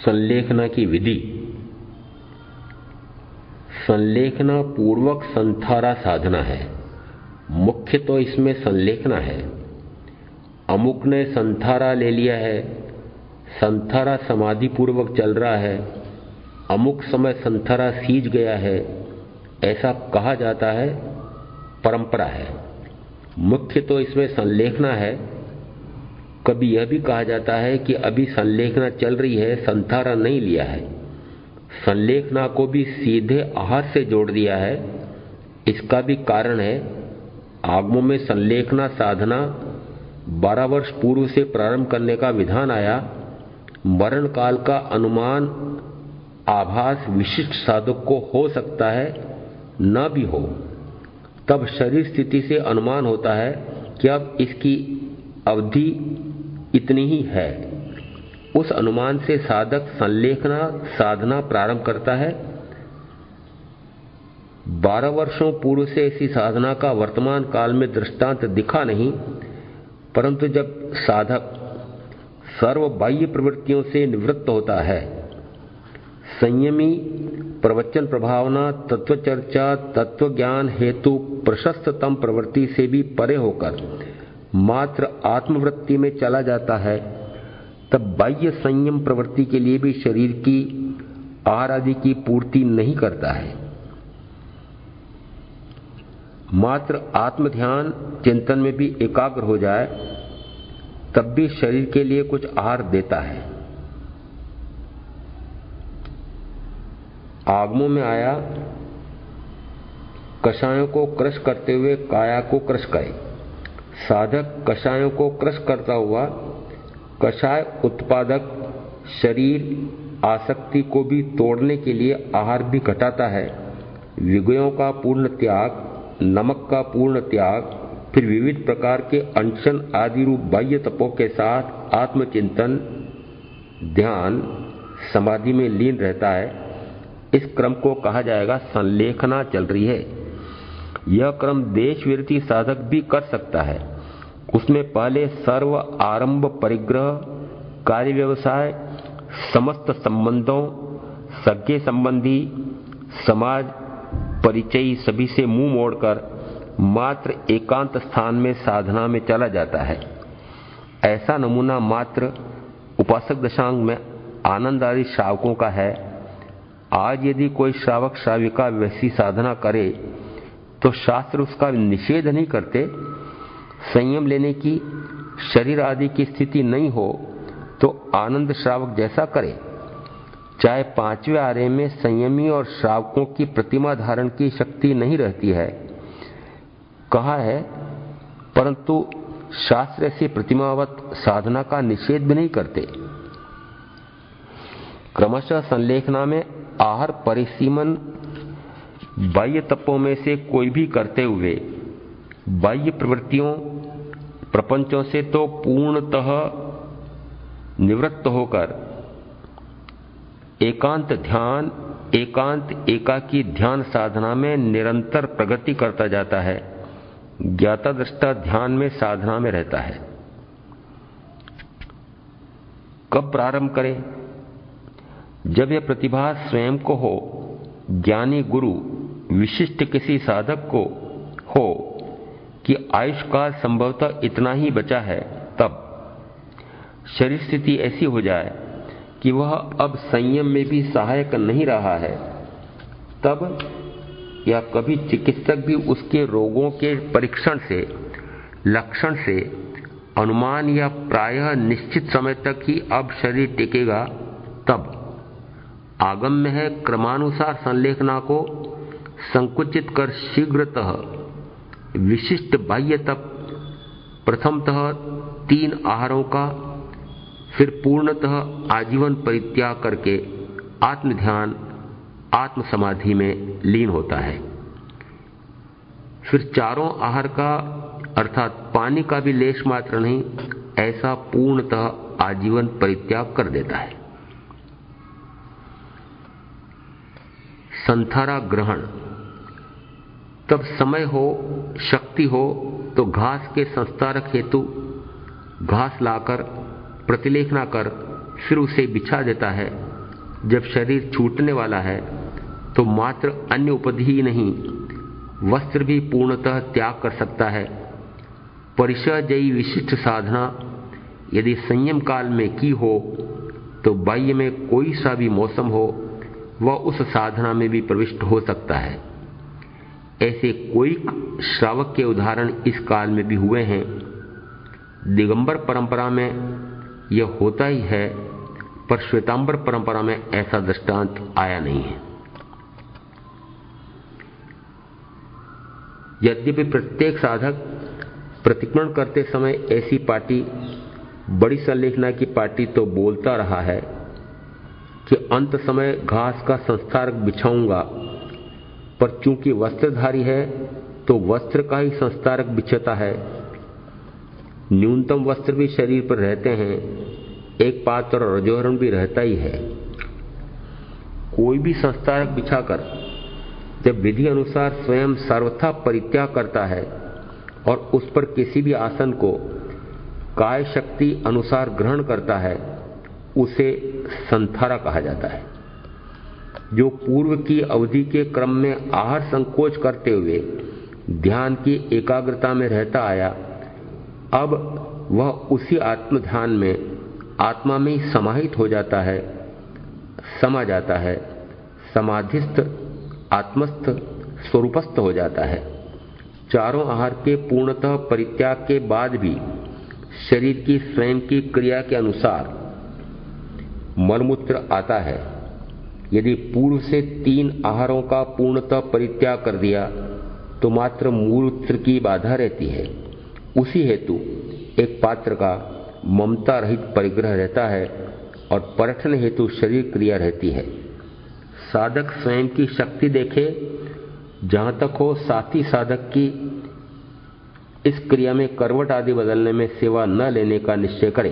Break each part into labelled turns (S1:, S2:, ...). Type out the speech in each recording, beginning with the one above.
S1: संलेखना की विधि। संलेखना पूर्वक संथारा साधना है। मुख्य तो इसमें संलेखना है। अमुक ने संथारा ले लिया है, संथारा समाधि पूर्वक चल रहा है, अमुक समय संथारा सीज गया है, ऐसा कहा जाता है, परंपरा है। मुख्य तो इसमें संलेखना है। कभी यह भी कहा जाता है कि अभी संलेखना चल रही है, संथारा नहीं लिया है। संलेखना को भी सीधे आहार से जोड़ दिया है। इसका भी कारण है, आगमों में संलेखना साधना 12 वर्ष पूर्व से प्रारंभ करने का विधान आया। मरण काल का अनुमान आभास विशिष्ट साधक को हो सकता है, न भी हो। तब शरीर स्थिति से अनुमान होता है कि अब इसकी अवधि इतनी ही है। उस अनुमान से साधक संलेखना साधना प्रारंभ करता है। 12 वर्षों पूर्व से ऐसी साधना का वर्तमान काल में दृष्टांत दिखा नहीं, परंतु जब साधक सर्व बाह्य प्रवृत्तियों से निवृत्त होता है, संयमी, प्रवचन प्रभावना, तत्व चर्चा, तत्व ज्ञान हेतु प्रशस्ततम प्रवृत्ति से भी परे होकर मात्र आत्मवृत्ति में चला जाता है, तब बाह्य संयम प्रवृत्ति के लिए भी शरीर की आहार आदि की पूर्ति नहीं करता है। मात्र आत्मध्यान चिंतन में भी एकाग्र हो जाए, तब भी शरीर के लिए कुछ आहार देता है। आगमों में आया, कषायों को क्रश करते हुए काया को क्रश करे। साधक कषायों को क्रश करता हुआ कषाय उत्पादक शरीर आसक्ति को भी तोड़ने के लिए आहार भी घटाता है। विषयों का पूर्ण त्याग, नमक का पूर्ण त्याग, फिर विविध प्रकार के अनशन आदि रूप बाह्य तपों के साथ आत्मचिंतन, ध्यान, समाधि में लीन रहता है। इस क्रम को कहा जाएगा संलेखना चल रही है। यह क्रम देश विरति साधक भी कर सकता है। उसमें पहले सर्व आरंभ परिग्रह, कार्य व्यवसाय, समस्त संबंधों, सगे संबंधी, समाज परिचय सभी से मुंह मोड़कर मात्र एकांत स्थान में साधना में चला जाता है। ऐसा नमूना मात्र उपासक दशांग में आनंद आदि श्रावकों का है। आज यदि कोई श्रावक श्राविका वैसी साधना करे तो शास्त्र उसका निषेध नहीं करते। संयम लेने की, शरीर आदि की स्थिति नहीं हो तो आनंद श्रावक जैसा करे। चाहे 5वें आर्य में संयमी और श्रावकों की प्रतिमा धारण की शक्ति नहीं रहती है, कहा है, परंतु शास्त्र ऐसी प्रतिमावत साधना का निषेध भी नहीं करते। क्रमशः संलेखना में आहार परिसीमन बाह्य तपों में से कोई भी करते हुए बाह्य प्रवृत्तियों प्रपंचों से तो पूर्णतः निवृत्त होकर एकांत ध्यान, एकांत एकाकी ध्यान साधना में निरंतर प्रगति करता जाता है। ज्ञाता दृष्टा ध्यान में साधना में रहता है। कब प्रारंभ करें? जब यह प्रतिभा स्वयं को हो, ज्ञानी गुरु विशिष्ट किसी साधक को हो कि आयुष्काल संभवतः इतना ही बचा है, तब शरीर स्थिति ऐसी हो जाए कि वह अब संयम में भी सहायक नहीं रहा है, तब या कभी चिकित्सक भी उसके रोगों के परीक्षण से, लक्षण से अनुमान या प्रायः निश्चित समय तक ही अब शरीर टिकेगा, तब आगम में है क्रमानुसार संलेखना को संकुचित कर शीघ्रतः विशिष्ट बाह्य तप, प्रथमतः 3 आहारों का, फिर पूर्णतः आजीवन परित्याग करके आत्मध्यान, आत्म समाधि में लीन होता है। फिर 4 आहार का अर्थात पानी का भी लेश मात्र नहीं, ऐसा पूर्णतः आजीवन परित्याग कर देता है। संथारा ग्रहण। तब समय हो, शक्ति हो तो घास के संस्तारक हेतु घास लाकर प्रतिलेखना कर फिर उसे बिछा देता है। जब शरीर छूटने वाला है तो मात्र अन्य उपाधि ही नहीं, वस्त्र भी पूर्णतः त्याग कर सकता है। परिसर जयी विशिष्ट साधना यदि संयम काल में की हो तो बाह्य में कोई सा भी मौसम हो वह उस साधना में भी प्रविष्ट हो सकता है। ऐसे कोई श्रावक के उदाहरण इस काल में भी हुए हैं। दिगंबर परंपरा में यह होता ही है, पर श्वेतांबर परंपरा में ऐसा दृष्टांत आया नहीं है। यद्यपि प्रत्येक साधक प्रतिक्रमण करते समय ऐसी पार्टी, बड़ी संलेखना की पार्टी तो बोलता रहा है कि अंत समय घास का संस्कारक बिछाऊंगा, पर चूंकि वस्त्रधारी है तो वस्त्र का ही संस्कारक बिछता है। न्यूनतम वस्त्र भी शरीर पर रहते हैं, एक पात्र और रजोहरण भी रहता ही है। कोई भी संस्कारक बिछाकर जब विधि अनुसार स्वयं सर्वथा परित्याग करता है और उस पर किसी भी आसन को काय शक्ति अनुसार ग्रहण करता है, उसे संथारा कहा जाता है। जो पूर्व की अवधि के क्रम में आहार संकोच करते हुए ध्यान की एकाग्रता में रहता आया, अब वह उसी आत्म ध्यान में आत्मा में ही समाहित हो जाता है, समा जाता है, समाधिस्थ आत्मस्थ स्वरूपस्थ हो जाता है। चारों आहार के पूर्णतः परित्याग के बाद भी शरीर की स्वयं की क्रिया के अनुसार मलमूत्र आता है। यदि पूर्व से 3 आहारों का पूर्णतः परित्याग कर दिया तो मात्र मूत्र की बाधा रहती है। उसी हेतु एक पात्र का ममता रहित परिग्रह रहता है और पर्यटन हेतु शरीर क्रिया रहती है। साधक स्वयं की शक्ति देखे, जहां तक हो साथी साधक की इस क्रिया में करवट आदि बदलने में सेवा न लेने का निश्चय करे।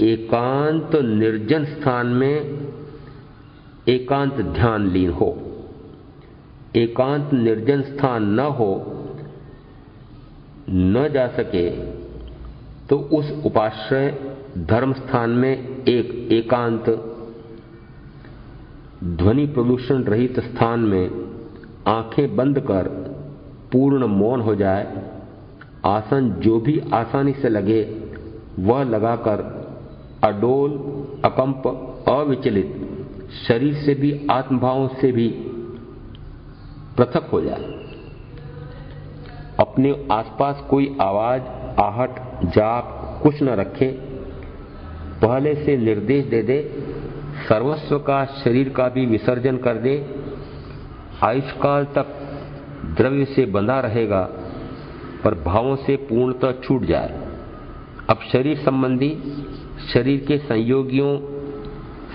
S1: एकांत निर्जन स्थान में एकांत ध्यान लीन हो। एकांत निर्जन स्थान न हो, न जा सके तो उस उपाश्रय धर्म स्थान में एक एकांत ध्वनि प्रदूषण रहित स्थान में आंखें बंद कर पूर्ण मौन हो जाए। आसन जो भी आसानी से लगे वह लगाकर अडोल, अकंप, अविचलित शरीर से भी आत्मभाव से भी पृथक हो जाए। अपने आसपास कोई आवाज, आहट, जाप कुछ न रखे। पहले से निर्देश दे दे, सर्वस्व का शरीर का भी विसर्जन कर दे। आयुष्काल तक द्रव्य से बंधा रहेगा पर भावों से पूर्णतः छूट जाए। अब शरीर संबंधी, शरीर के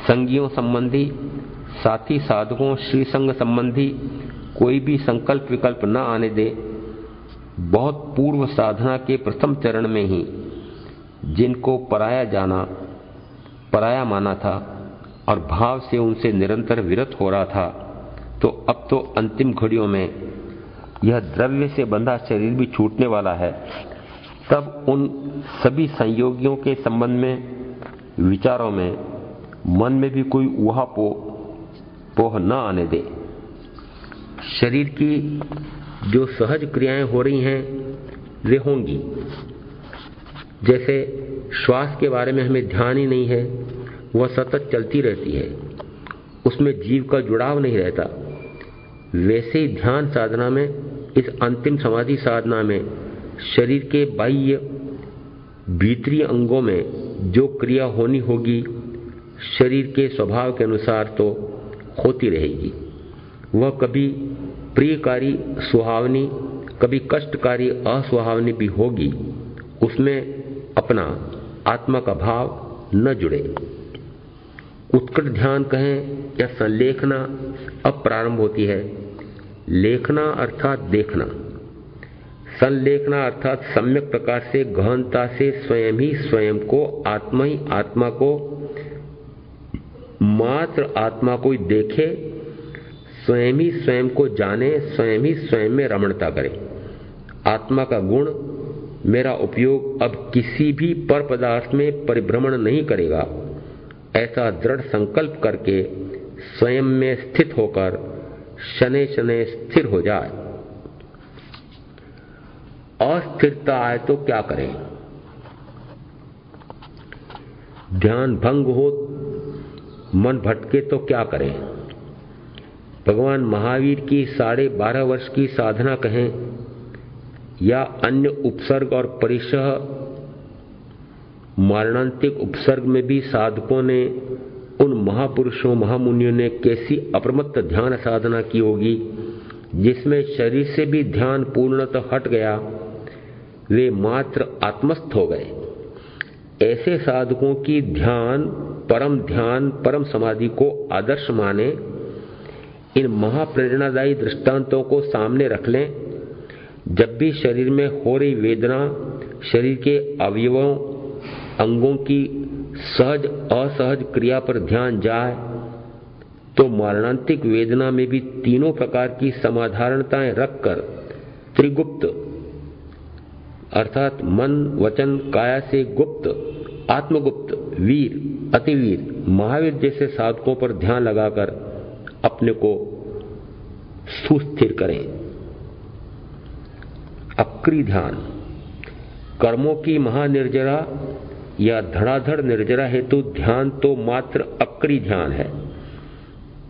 S1: संगियों संबंधी, साथी साधकों श्री संग संबंधी कोई भी संकल्प विकल्प न आने दे। बहुत पूर्व साधना के प्रथम चरण में ही जिनको पराया माना था और भाव से उनसे निरंतर विरत हो रहा था, तो अब तो अंतिम घड़ियों में यह द्रव्य से बंधा शरीर भी छूटने वाला है। तब उन सभी संयोगियों के संबंध में, विचारों में, मन में भी कोई ऊहापोह न आने दे। शरीर की जो सहज क्रियाएं हो रही हैं वे होंगी। जैसे श्वास के बारे में हमें ध्यान ही नहीं है, वह सतत चलती रहती है, उसमें जीव का जुड़ाव नहीं रहता। वैसे ही ध्यान साधना में, इस अंतिम समाधि साधना में शरीर के बाह्य भीतरी अंगों में जो क्रिया होनी होगी शरीर के स्वभाव के अनुसार तो होती रहेगी। वह कभी प्रियकारी सुहावनी, कभी कष्टकारी असुहावनी भी होगी। उसमें अपना आत्मा का भाव न जुड़े। उत्कट ध्यान कहें या संलेखना अब प्रारंभ होती है। लेखना अर्थात देखना, संलेखना अर्थात सम्यक प्रकार से गहनता से स्वयं ही स्वयं को, आत्मा ही आत्मा को, मात्र आत्मा को ही देखे, स्वयं ही स्वयं को जाने, स्वयं ही स्वयं में रमणता करे। आत्मा का गुण मेरा उपयोग अब किसी भी पर पदार्थ में परिभ्रमण नहीं करेगा। ऐसा दृढ़ संकल्प करके स्वयं में स्थित होकर शनै शनै स्थिर हो जाए। अस्थिरता आए तो क्या करें? ध्यान भंग हो, मन भटके तो क्या करें? भगवान महावीर की 12.5 वर्ष की साधना कहें या अन्य उपसर्ग और परिशः मरणांतिक उपसर्ग में भी साधकों ने, उन महापुरुषों महामुनियों ने कैसी अप्रमत्त ध्यान साधना की होगी जिसमें शरीर से भी ध्यान पूर्णतः हट गया, वे मात्र आत्मस्थ हो गए। ऐसे साधकों की ध्यान, परम समाधि को आदर्श माने। इन महाप्रेरणादायी दृष्टांतों को सामने रख लें। जब भी शरीर में हो रही वेदना, शरीर के अवयवों अंगों की सहज असहज क्रिया पर ध्यान जाए तो मरणांतिक वेदना में भी तीनों प्रकार की समाधारणताएं रखकर त्रिगुप्त अर्थात मन वचन काया से गुप्त, आत्मगुप्त, वीर, अतिवीर, महावीर जैसे साधकों पर ध्यान लगाकर अपने को सुस्थिर करें। अक्रिय ध्यान, कर्मों की महानिर्जरा या धड़ाधड़ निर्जरा हेतु ध्यान तो मात्र अक्रिय ध्यान है।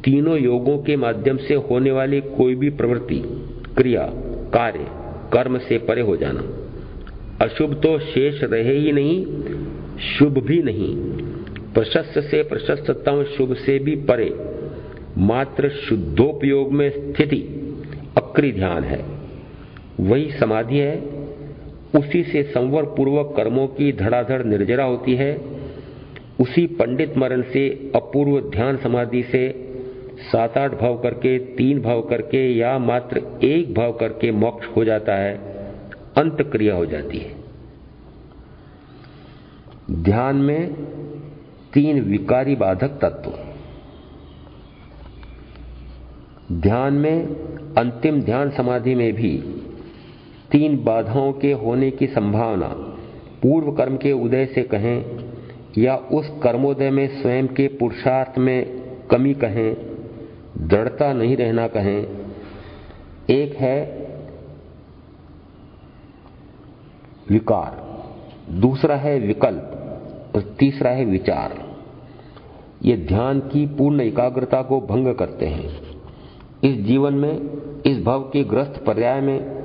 S1: तीनों योगों के माध्यम से होने वाली कोई भी प्रवृत्ति, क्रिया, कार्य, कर्म से परे हो जाना। अशुभ तो शेष रहे ही नहीं, शुभ भी नहीं। प्रशस्त से प्रशस्ततम शुभ से भी परे मात्र शुद्धोपयोग में स्थिति अक्रिय ध्यान है। वही समाधि है। उसी से संवर पूर्वक कर्मों की धड़ाधड़ निर्जरा होती है। उसी पंडित मरण से अपूर्व ध्यान समाधि से 7-8 भाव करके, 3 भाव करके या मात्र 1 भाव करके मोक्ष हो जाता है, अंत क्रिया हो जाती है। ध्यान में 3 विकारी बाधक तत्व। ध्यान में अंतिम ध्यान समाधि में भी 3 बाधाओं के होने की संभावना पूर्व कर्म के उदय से कहें या उस कर्मोदय में स्वयं के पुरुषार्थ में कमी कहें, दृढ़ता नहीं रहना कहें। एक है विकार, दूसरा है विकल्प और तीसरा है विचार। ये ध्यान की पूर्ण एकाग्रता को भंग करते हैं। इस जीवन में, इस भव के ग्रस्त पर्याय में,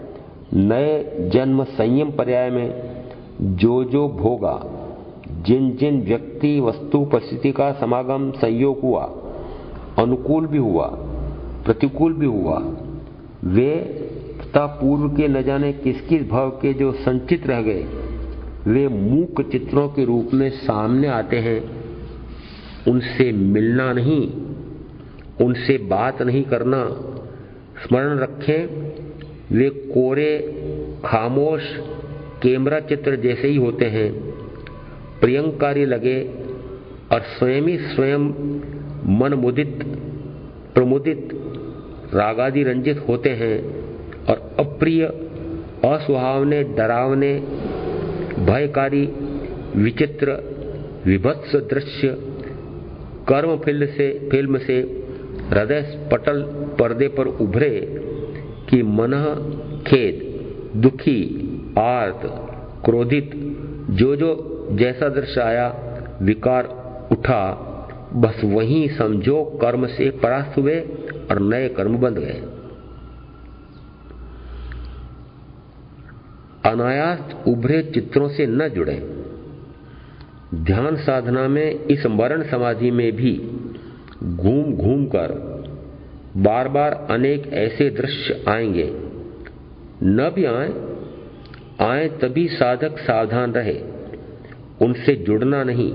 S1: नए जन्म संयम पर्याय में जो भोगा, जिन जिन व्यक्ति वस्तु परिस्थिति का समागम संयोग हुआ, अनुकूल भी हुआ प्रतिकूल भी हुआ, वे तथा पूर्व के न जाने किस किस भाव के जो संचित रह गए, वे मूक चित्रों के रूप में सामने आते हैं। उनसे मिलना नहीं, उनसे बात नहीं करना। स्मरण रखें, वे कोरे खामोश कैमरा चित्र जैसे ही होते हैं, प्रियंकारी लगे और स्वयं ही स्वयं मन मुदित प्रमुदित रागादि रंजित होते हैं और अप्रिय, असुहावने, डरावने, भयकारी, विचित्र, विभत्स दृश्य कर्म फिल्म से हृदय पटल पर्दे पर उभरे कि मनः खेद, दुखी, आर्त, क्रोधित, जो जैसा दृश्य आया, विकार उठा, बस वहीं समझो कर्म से परास्त हुए और नए कर्म बंध गए। अनायास उभरे चित्रों से न जुड़े। ध्यान साधना में इस मरण समाधि में भी घूम घूम कर बार बार अनेक ऐसे दृश्य आएंगे। न भी आए तभी साधक सावधान रहे, उनसे जुड़ना नहीं।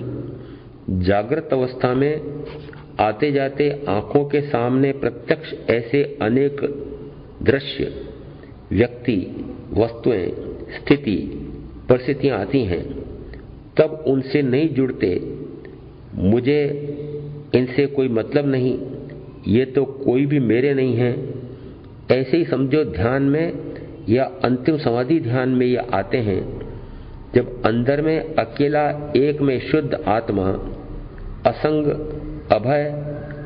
S1: जागृत अवस्था में आते जाते आंखों के सामने प्रत्यक्ष ऐसे अनेक दृश्य, व्यक्ति, वस्तुएं, स्थिति, परिस्थितियां आती हैं, तब उनसे नहीं जुड़ते। मुझे इनसे कोई मतलब नहीं, ये तो कोई भी मेरे नहीं है, ऐसे ही समझो। ध्यान में या अंतिम समाधि ध्यान में ये आते हैं जब अंदर में अकेला एक में शुद्ध आत्मा असंग, अभय,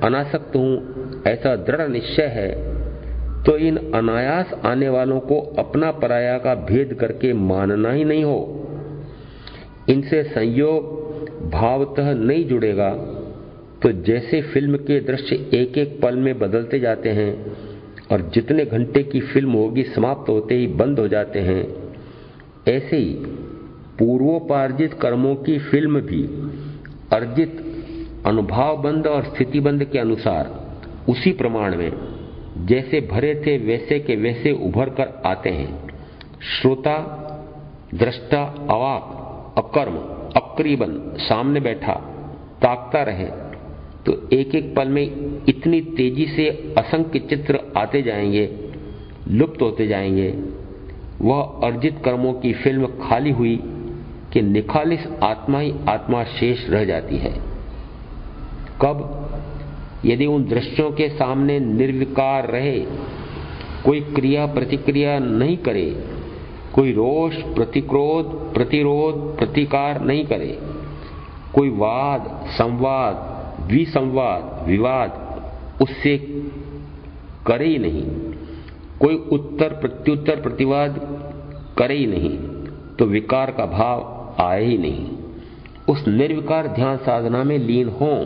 S1: अनासक्त हूं ऐसा दृढ़ निश्चय है, तो इन अनायास आने वालों को अपना पराया का भेद करके मानना ही नहीं हो। इनसे संयोग भावतः नहीं जुड़ेगा तो जैसे फिल्म के दृश्य एक एक पल में बदलते जाते हैं और जितने घंटे की फिल्म होगी समाप्त होते ही बंद हो जाते हैं, ऐसे ही पूर्वोपार्जित कर्मों की फिल्म भी अर्जित अनुभवबंध और स्थितिबंध के अनुसार उसी प्रमाण में जैसे भरे थे वैसे के वैसे उभर कर आते हैं। श्रोता, दृष्टा, अवाक, अकर्म, अक्रीबन सामने बैठा ताकता रहे तो एक एक पल में इतनी तेजी से असंख्य चित्र आते जाएंगे, लुप्त होते जाएंगे। वह अर्जित कर्मों की फिल्म खाली हुई कि निखालिस आत्मा ही आत्मा शेष रह जाती है। कब? यदि उन दृश्यों के सामने निर्विकार रहे, कोई क्रिया प्रतिक्रिया नहीं करे, कोई रोष, प्रतिक्रोध, प्रतिरोध, प्रतिकार नहीं करे, कोई वाद, संवाद, विसंवाद, विवाद उससे करे ही नहीं, कोई उत्तर प्रत्युत्तर प्रतिवाद करे ही नहीं, तो विकार का भाव आए ही नहीं। उस निर्विकार ध्यान साधना में लीन हों।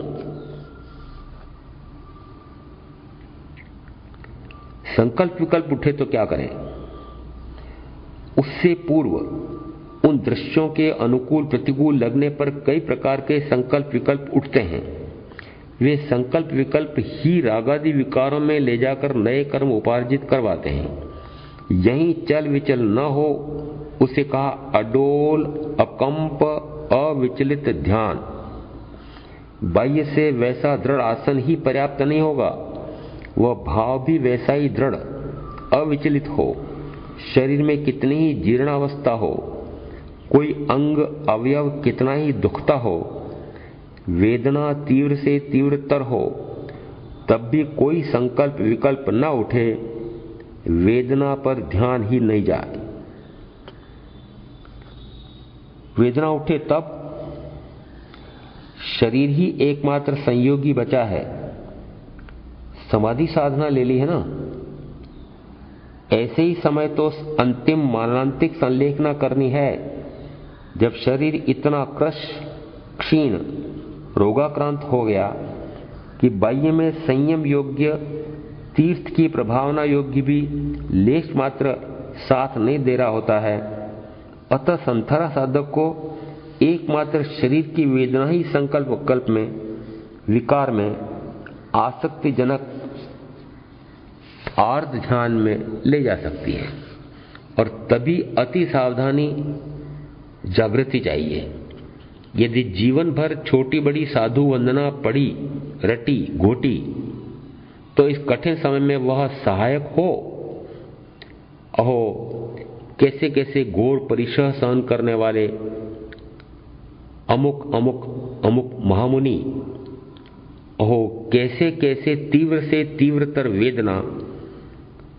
S1: संकल्प विकल्प उठे तो क्या करें? उससे पूर्व उन दृश्यों के अनुकूल प्रतिकूल लगने पर कई प्रकार के संकल्प विकल्प उठते हैं। वे संकल्प विकल्प ही रागादि विकारों में ले जाकर नए कर्म उपार्जित करवाते हैं। यहीं चल विचल न हो, उसे कहा अडोल, अकंप, अविचलित ध्यान। बाह्य से वैसा दृढ़ आसन ही पर्याप्त नहीं होगा, वह भाव भी वैसा ही दृढ़ अविचलित हो। शरीर में कितनी ही जीर्णावस्था हो, कोई अंग अवयव कितना ही दुखता हो, वेदना तीव्र से तीव्रतर हो, तब भी कोई संकल्प विकल्प न उठे, वेदना पर ध्यान ही नहीं जाए। वेदना उठे तब शरीर ही एकमात्र संयोगी बचा है। समाधि साधना ले ली है ना, ऐसे ही समय तो अंतिम माननांतिक संलेखना करनी है जब शरीर इतना क्षीण रोगाक्रांत हो गया कि बाह्य में संयम योग्य, तीर्थ की प्रभावना योग्य भी लेश मात्र साथ नहीं दे रहा होता है। अतः संथरा साधक को एकमात्र शरीर की वेदना ही संकल्प विकल्प में, विकार में, आसक्तिजनक आर्ध ध्यान में ले जा सकती है। और तभी अति सावधानी जागृति चाहिए। यदि जीवन भर छोटी बड़ी साधु वंदना पड़ी रटी घोटी तो इस कठिन समय में वह सहायक हो। अहो, कैसे कैसे घोर परिसह सहन करने वाले अमुक अमुक अमुक महामुनि, अहो कैसे कैसे तीव्र से तीव्रतर वेदना,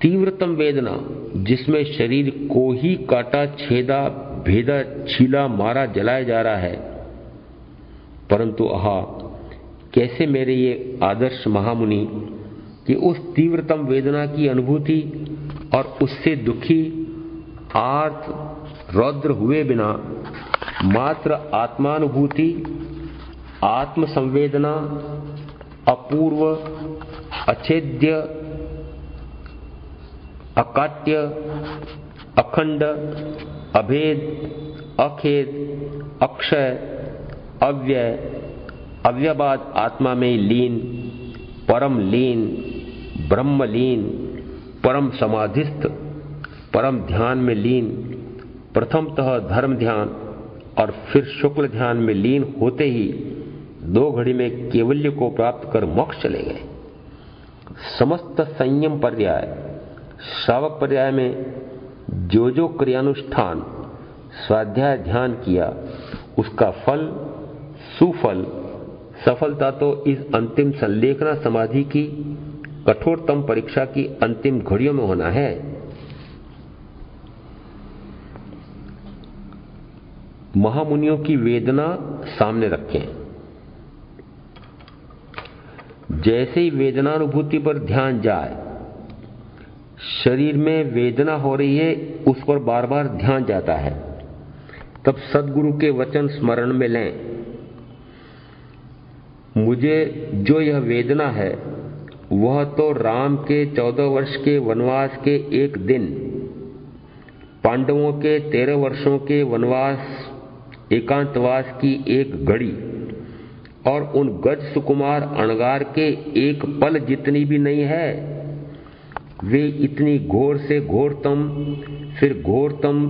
S1: तीव्रतम वेदना जिसमें शरीर को ही काटा छेदा भेदा छीला मारा जलाया जा रहा है, परंतु आहा कैसे मेरे ये आदर्श महामुनि कि उस तीव्रतम वेदना की अनुभूति और उससे दुखी आर्त रौद्र हुए बिना मात्र आत्मानुभूति, आत्मसंवेदना, अपूर्व, अछेद्य, अकाट्य, अखंड, अभेद, अखेद, अक्षय, अव्यय, अव्यबाद आत्मा में लीन, परम लीन, ब्रह्म लीन, परम समाधिस्थ, परम ध्यान में लीन, प्रथमतः धर्म ध्यान और फिर शुक्ल ध्यान में लीन होते ही 2 घड़ी में केवल्य को प्राप्त कर मोक्ष चले गए। समस्त संयम पर्याय, श्रावक पर्याय में जो जो क्रियानुष्ठान स्वाध्याय ध्यान किया उसका फल सुफल सफलता तो इस अंतिम संलेखना समाधि की कठोरतम परीक्षा की अंतिम घड़ियों में होना है। महामुनियों की वेदना सामने रखें। जैसे ही वेदनानुभूति पर ध्यान जाए, शरीर में वेदना हो रही है उस पर बार बार ध्यान जाता है, तब सद्गुरु के वचन स्मरण में लें, मुझे जो यह वेदना है वह तो राम के 14 वर्ष के वनवास के एक दिन, पांडवों के 13 वर्षों के वनवास एकांतवास की एक घड़ी और उन गज सुकुमार अणगार के एक पल जितनी भी नहीं है। वे इतनी घोर से घोरतम, फिर घोरतम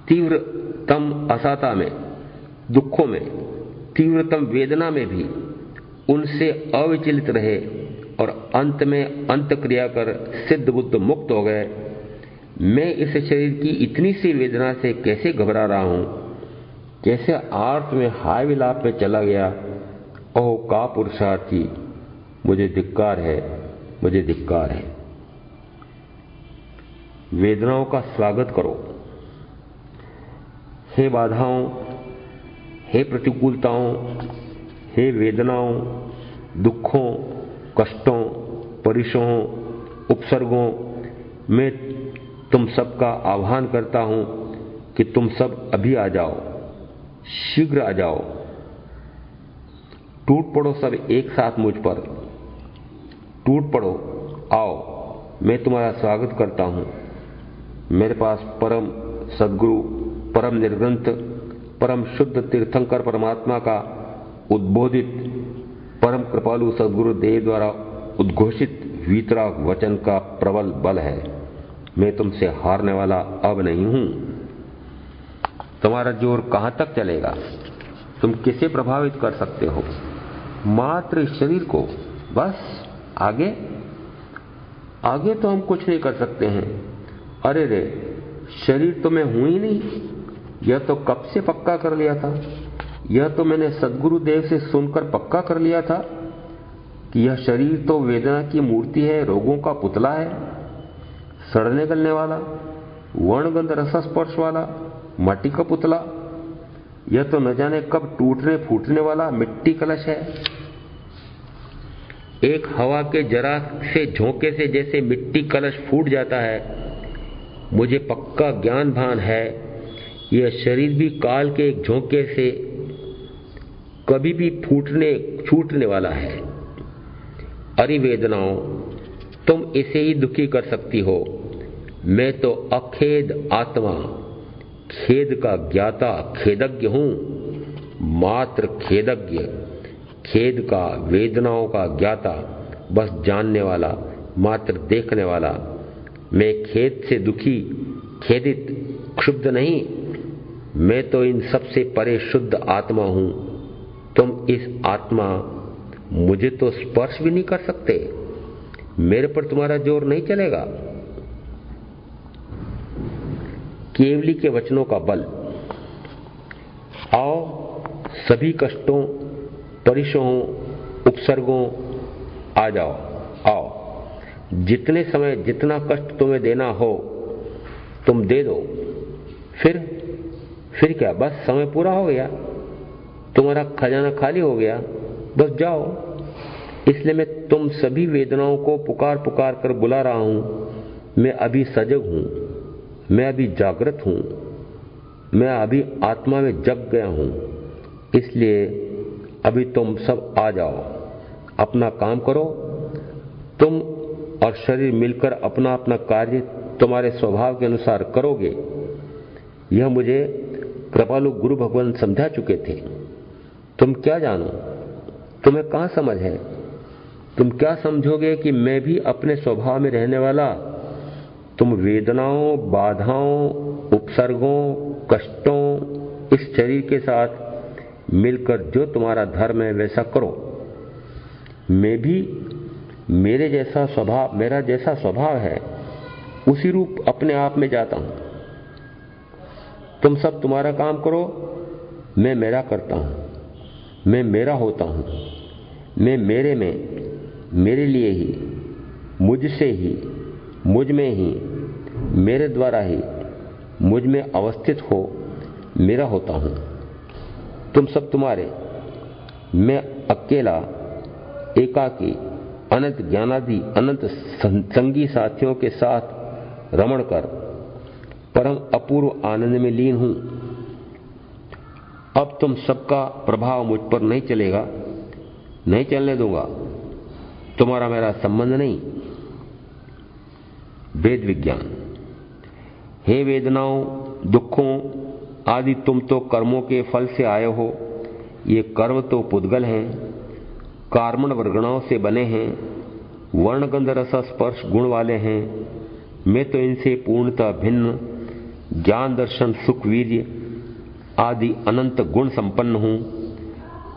S1: तीव्रतम असाता में, दुखों में, तीव्रतम वेदना में भी उनसे अविचलित रहे और अंत में अंत क्रिया कर सिद्ध बुद्ध मुक्त हो गए। मैं इस शरीर की इतनी सी वेदना से कैसे घबरा रहा हूं, कैसे आर्त में हाय विलाप में चला गया। ओह का पुरुषार्थी, मुझे धिक्कार है, मुझे धिक्कार है। वेदनाओं का स्वागत करो। हे बाधाओं, हे प्रतिकूलताओं, हे वेदनाओं, दुखों, कष्टों, परिशों, उपसर्गों, मैं तुम सबका आह्वान करता हूं कि तुम सब अभी आ जाओ, शीघ्र आ जाओ, टूट पड़ो सब एक साथ मुझ पर, टूट पड़ो, आओ, मैं तुम्हारा स्वागत करता हूं। मेरे पास परम सद्गुरु, परम निर्ग्रंथ, परम शुद्ध तीर्थंकर परमात्मा का उद्बोधित परम कृपालु सद्गुरु देव द्वारा उद्घोषित वीतराग वचन का प्रबल बल है। मैं तुमसे हारने वाला अब नहीं हूं। तुम्हारा जोर कहां तक चलेगा? तुम किसे प्रभावित कर सकते हो? मात्र शरीर को, बस। आगे आगे तो हम कुछ नहीं कर सकते हैं। अरे रे, शरीर तो मैं हूं ही नहीं, यह तो कब से पक्का कर लिया था। यह तो मैंने सद्गुरु देव से सुनकर पक्का कर लिया था कि यह शरीर तो वेदना की मूर्ति है, रोगों का पुतला है, सड़ने गलने वाला, वर्णगंध रसस्पर्श वाला, माटी का पुतला। यह तो न जाने कब टूटने फूटने वाला मिट्टी कलश है। एक हवा के जरा से झोंके से जैसे मिट्टी कलश फूट जाता है, मुझे पक्का ज्ञान भान है यह शरीर भी काल के एक झोंके से कभी भी छूटने वाला है। अरे वेदनाओं, तुम इसे ही दुखी कर सकती हो। मैं तो अखेद आत्मा, खेद का ज्ञाता, खेदज्ञ हूं, मात्र खेदज्ञ, खेद का, वेदनाओं का ज्ञाता, बस जानने वाला, मात्र देखने वाला। मैं खेद से दुखी, खेदित, क्षुब्ध नहीं, मैं तो इन सबसे परे शुद्ध आत्मा हूं। तुम इस आत्मा, मुझे तो स्पर्श भी नहीं कर सकते। मेरे पर तुम्हारा जोर नहीं चलेगा। केवली के वचनों का बल। आओ, सभी कष्टों, परिशों, उपसर्गों आ जाओ, आओ। जितने समय जितना कष्ट तुम्हें देना हो तुम दे दो। फिर क्या, बस समय पूरा हो गया, तुम्हारा खजाना खाली हो गया, बस जाओ। इसलिए मैं तुम सभी वेदनाओं को पुकार पुकार कर बुला रहा हूं। मैं अभी सजग हूं, मैं अभी जागृत हूं, मैं अभी आत्मा में जग गया हूं। इसलिए अभी तुम सब आ जाओ, अपना काम करो। तुम और शरीर मिलकर अपना अपना कार्य तुम्हारे स्वभाव के अनुसार करोगे। यह मुझे कृपालु गुरु भगवान समझा चुके थे। तुम क्या जानो, तुम्हें कहां समझ है? तुम क्या समझोगे कि मैं भी अपने स्वभाव में रहने वाला? तुम वेदनाओं, बाधाओं, उपसर्गों, कष्टों, इस शरीर के साथ मिलकर जो तुम्हारा धर्म है वैसा करो। मैं भी मेरा जैसा स्वभाव है उसी रूप अपने आप में जाता हूं। तुम सब तुम्हारा काम करो, मैं मेरा करता हूं। मैं मेरा होता हूं। मैं मेरे में, मेरे लिए ही, मुझसे ही, मुझ में ही, मेरे द्वारा ही, मुझ में अवस्थित हो मेरा होता हूं। तुम सब तुम्हारे, मैं अकेला एकाकी अनंत ज्ञानादि अनंत संगी साथियों के साथ रमण कर परम अपूर्व आनंद में लीन हूं। अब तुम सबका प्रभाव मुझ पर नहीं चलेगा, नहीं चलने दूंगा। तुम्हारा मेरा संबंध नहीं। वेद विज्ञान। हे वेदनाओं, दुखों आदि तुम तो कर्मों के फल से आए हो। ये कर्म तो पुद्गल हैं, कार्मण वर्गणाओं से बने हैं, वर्ण गंध रस स्पर्श गुण वाले हैं। मैं तो इनसे पूर्णतः भिन्न ज्ञान दर्शन सुख वीर्य आदि अनंत गुण संपन्न हूं।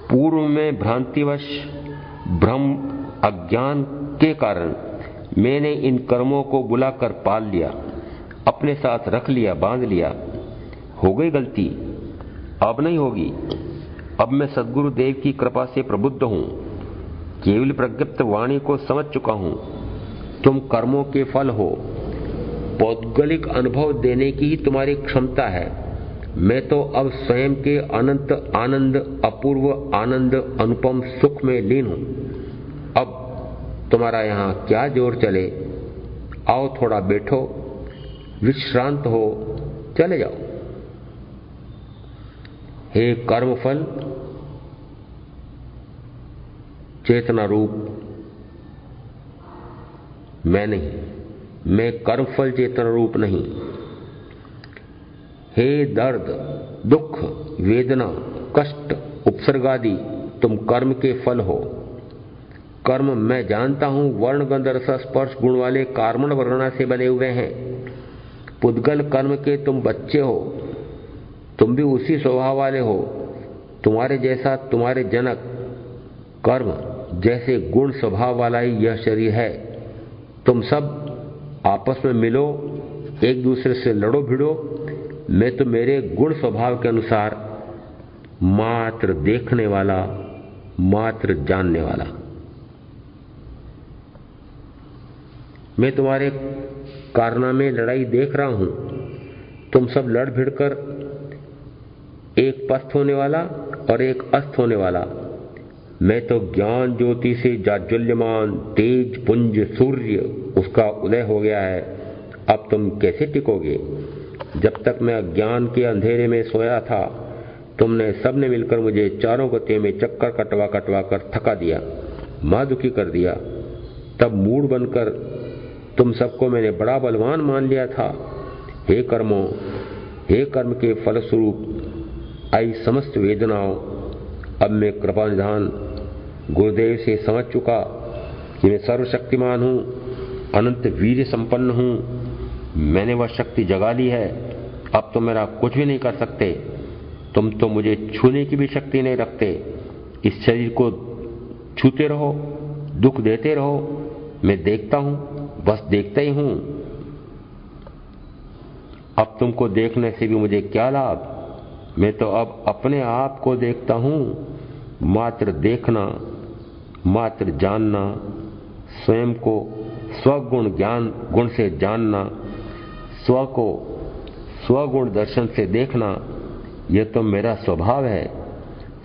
S1: पूर्व में भ्रांतिवश भ्रम अज्ञान के कारण मैंने इन कर्मों को बुलाकर पाल लिया, अपने साथ रख लिया, बांध लिया। हो गई गलती, अब नहीं होगी। अब मैं सद्गुरु देव की कृपा से प्रबुद्ध हूं, केवल प्रज्ञप्त वाणी को समझ चुका हूं। तुम कर्मों के फल हो, पौद्गलिक अनुभव देने की ही तुम्हारी क्षमता है। मैं तो अब स्वयं के अनंत आनंद, अपूर्व आनंद, अनुपम सुख में लीन हूं। अब तुम्हारा यहां क्या जोर चले? आओ थोड़ा बैठो, विश्रांत हो, चले जाओ। हे कर्मफल चेतना रूप मैं नहीं, मैं कर्मफल चेतना रूप नहीं। हे दर्द, दुख, वेदना, कष्ट, उपसर्गादि तुम कर्म के फल हो। कर्म मैं जानता हूं वर्ण गंध रस स्पर्श गुण वाले कार्मण वर्णा से बने हुए हैं। पुद्गल कर्म के तुम बच्चे हो, तुम भी उसी स्वभाव वाले हो। तुम्हारे जैसा तुम्हारे जनक कर्म जैसे गुण स्वभाव वाला ही यह शरीर है। तुम सब आपस में मिलो, एक दूसरे से लड़ो भिड़ो। मैं तो मेरे गुण स्वभाव के अनुसार मात्र देखने वाला, मात्र जानने वाला। मैं तुम्हारे कारनामे लड़ाई देख रहा हूं। तुम सब लड़ भिड़कर एक पस्त होने वाला और एक अस्त होने वाला। मैं तो ज्ञान ज्योति से जाज्वल्यमान तेज पुंज सूर्य, उसका उदय हो गया है। अब तुम कैसे टिकोगे? जब तक मैं अज्ञान के अंधेरे में सोया था, तुमने सबने मिलकर मुझे चारों गतियों में चक्कर कटवा कटवा कर थका दिया, महादुखी कर दिया। तब मूड बनकर तुम सबको मैंने बड़ा बलवान मान लिया था। हे कर्मों, हे कर्म के फलस्वरूप आई समस्त वेदनाओं, अब मैं कृपा निधान गुरुदेव से समझ चुका कि मैं सर्वशक्तिमान हूं, अनंत वीर्य संपन्न हूं। मैंने वह शक्ति जगा ली है। अब तो मेरा कुछ भी नहीं कर सकते। तुम तो मुझे छूने की भी शक्ति नहीं रखते। इस शरीर को छूते रहो, दुख देते रहो, मैं देखता हूं, बस देखता ही हूं। अब तुमको देखने से भी मुझे क्या लाभ? मैं तो अब अपने आप को देखता हूं। मात्र देखना, मात्र जानना, स्वयं को स्वगुण ज्ञान गुण से जानना, स्व को स्वगुण दर्शन से देखना, यह तो मेरा स्वभाव है।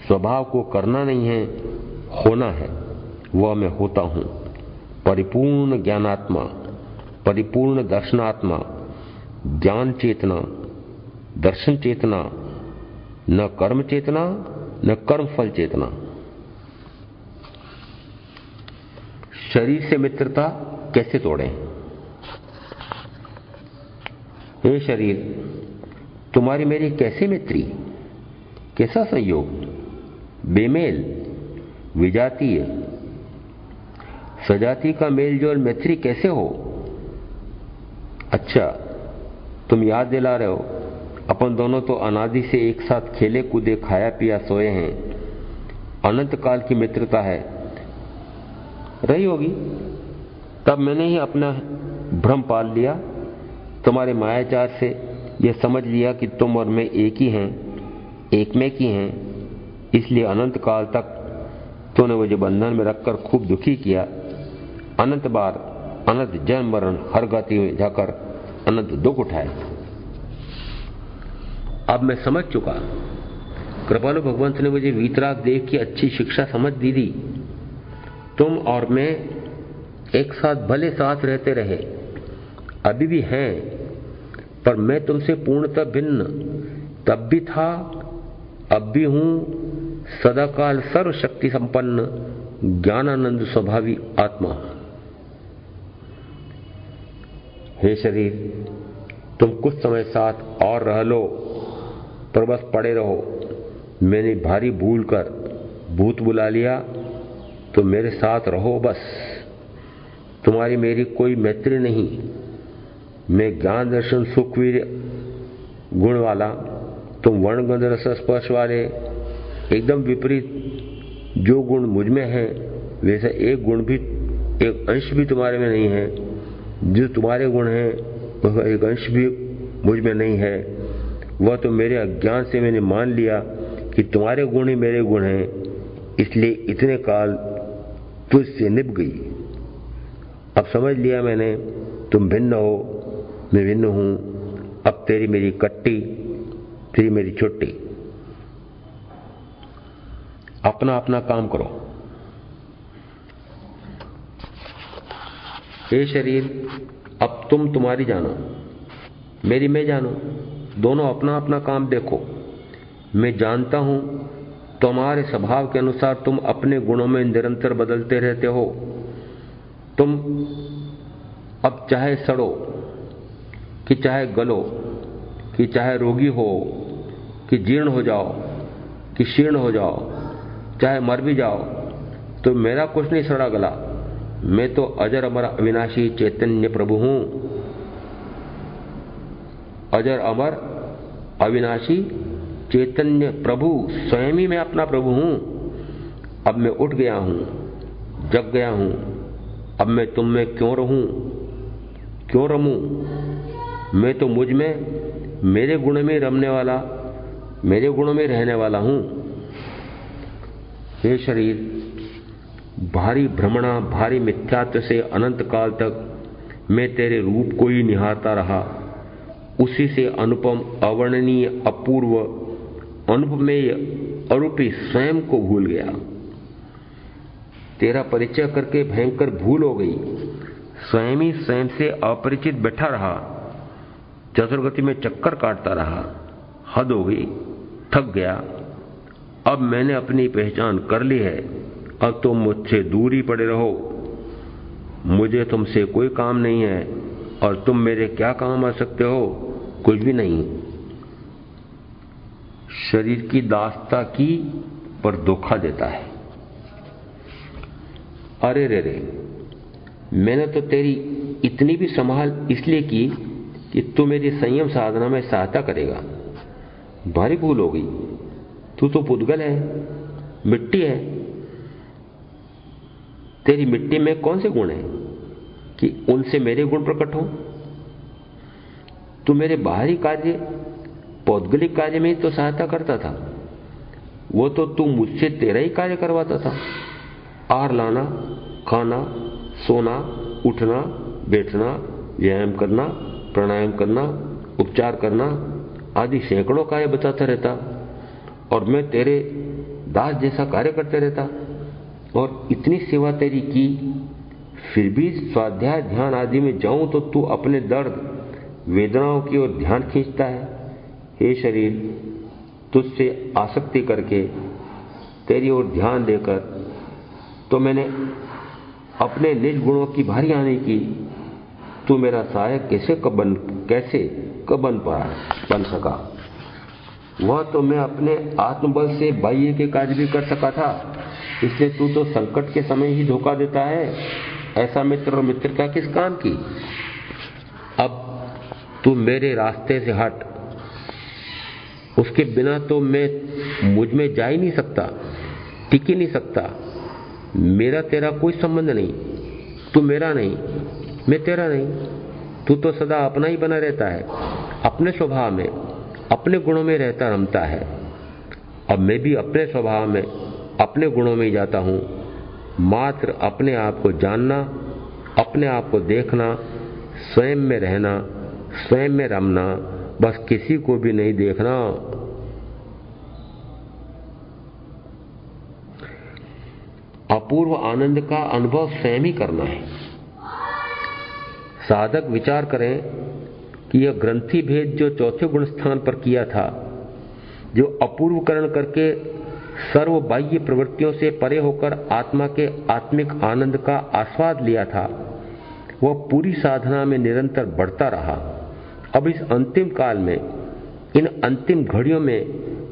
S1: स्वभाव को करना नहीं है, होना है। वह मैं होता हूं। परिपूर्ण ज्ञानात्मा, परिपूर्ण दर्शनात्मा, ज्ञान चेतना, दर्शन चेतना, न कर्म चेतना न कर्म फल चेतना। शरीर से मित्रता कैसे तोड़ें? हे शरीर, तुम्हारी मेरी कैसी मित्री, कैसा संयोग, बेमेल, विजातीय, सजाती का मेल जोल मैत्री कैसे हो? अच्छा, तुम याद दिला रहे हो, अपन दोनों तो अनादि से एक साथ खेले कूदे, खाया पिया, सोए हैं। अनंत काल की मित्रता है, रही होगी। तब मैंने ही अपना भ्रम पाल लिया। तुम्हारे मायाचार से यह समझ लिया कि तुम और मैं एक ही हैं, एक में की हैं। इसलिए अनंत काल तक तूने मुझे बंधन में रखकर खूब दुखी किया। अनंत बार, अनंत जन्म मरण हर गति में जाकर अनंत दुख उठाए। अब मैं समझ चुका। कृपालु भगवंत ने मुझे वीतराग देव की अच्छी शिक्षा समझ दी। तुम और मैं एक साथ भले साथ रहते रहे, अभी भी हैं, पर मैं तुमसे पूर्णतः भिन्न तब भी था, अब भी हूं, सदाकाल सर्वशक्ति संपन्न ज्ञानानंद स्वभावी आत्मा। हे शरीर, तुम कुछ समय साथ और रह लो, पर बस पड़े रहो। मैंने भारी भूल कर भूत बुला लिया, तो मेरे साथ रहो बस। तुम्हारी मेरी कोई मैत्री नहीं। मैं ज्ञान दर्शन सुख वीर गुण वाला, तुम वर्ण गंध रस स्पर्श वाले। एकदम विपरीत जो गुण मुझ में है, वैसा एक गुण भी, एक अंश भी तुम्हारे में नहीं है। जो तुम्हारे गुण हैं वह एक अंश भी मुझ में नहीं है। वह तो मेरे अज्ञान से मैंने मान लिया कि तुम्हारे गुण ही मेरे गुण हैं, इसलिए इतने काल तुझसे निभ गई। अब समझ लिया मैंने, तुम भिन्न हो, मैं भिन्न हूं। अब तेरी मेरी कट्टी, तेरी मेरी छुट्टी। अपना अपना काम करो। हे शरीर, अब तुम तुम्हारी जानो, मेरी मैं जानो, दोनों अपना अपना काम देखो। मैं जानता हूं तुम्हारे स्वभाव के अनुसार तुम अपने गुणों में निरंतर बदलते रहते हो। तुम अब चाहे सड़ो, कि चाहे गलो, कि चाहे रोगी हो, कि जीर्ण हो जाओ, कि शीर्ण हो जाओ, चाहे मर भी जाओ, तो मेरा कुछ नहीं सड़ा गला। मैं तो अजर अमर अविनाशी चैतन्य प्रभु हूं। अजर अमर अविनाशी चैतन्य प्रभु, स्वयं ही मैं अपना प्रभु हूं। अब मैं उठ गया हूं, जग गया हूं। अब मैं तुम में क्यों रहूं, क्यों रमूं? मैं तो मुझ में मेरे गुण में रमने वाला, मेरे गुणों में रहने वाला हूं। हे शरीर, भारी भ्रमणा, भारी मिथ्यात्व से अनंत काल तक मैं तेरे रूप को ही निहारता रहा। उसी से अनुपम, अवर्णनीय, अपूर्व, अनुपमेय, अरूपी स्वयं को भूल गया। तेरा परिचय करके भयंकर भूल हो गई। स्वयं ही स्वयं से अपरिचित बैठा रहा, चतुर्गति में चक्कर काटता रहा। हद हो गई, थक गया। अब मैंने अपनी पहचान कर ली है। अब तुम मुझसे दूर ही पड़े रहो। मुझे तुमसे कोई काम नहीं है, और तुम मेरे क्या काम आ सकते हो? कुछ भी नहीं। शरीर की दास्ता की, पर धोखा देता है। अरे रे रे, मैंने तो तेरी इतनी भी संभाल इसलिए की कि तू मेरी संयम साधना में सहायता करेगा। भारी भूल हो गई। तू तो पुद्गल है, मिट्टी है। तेरी मिट्टी में कौन से गुण हैं कि उनसे मेरे गुण प्रकट हो? तू मेरे बाहरी कार्य, पौद्गलिक कार्य में तो सहायता करता था। वो तो तू मुझसे तेरा ही कार्य करवाता था। आहार लाना, खाना, सोना, उठना, बैठना, व्यायाम करना, प्राणायाम करना, उपचार करना आदि सैकड़ों कार्य बताता रहता, और मैं तेरे दास जैसा कार्य करते रहता। और इतनी सेवा तेरी की, फिर भी स्वाध्याय ध्यान आदि में जाऊं तो तू अपने दर्द वेदनाओं की ओर ध्यान खींचता है। हे शरीर, तुझसे आसक्ति करके, तेरी ओर ध्यान देकर तो मैंने अपने निज गुणों की भारी हानि की। तू मेरा सहायक कैसे कब बन सका? वह तो मैं अपने आत्मबल से बाह्य के कार्य भी कर सका था। इसलिए तू तो संकट के समय ही धोखा देता है। ऐसा मित्र और मित्रता किस काम की? अब तू मेरे रास्ते से हट। उसके बिना तो मैं मुझ में जा ही नहीं सकता, टिक ही नहीं सकता। मेरा तेरा कोई संबंध नहीं। तू मेरा नहीं, मैं तेरा नहीं। तू तो सदा अपना ही बना रहता है, अपने स्वभाव में, अपने गुणों में रहता रमता है। अब मैं भी अपने स्वभाव में, अपने गुणों में ही जाता हूं। मात्र अपने आप को जानना, अपने आप को देखना, स्वयं में रहना, स्वयं में रमना, बस किसी को भी नहीं देखना। अपूर्व आनंद का अनुभव स्वयं ही करना है। साधक विचार करें कि यह ग्रंथि भेद जो चौथे गुण स्थान पर किया था, जो अपूर्वकरण करके सर्व बाह्य प्रवृत्तियों से परे होकर आत्मा के आत्मिक आनंद का आस्वाद लिया था, वह पूरी साधना में निरंतर बढ़ता रहा। अब इस अंतिम काल में, इन अंतिम घड़ियों में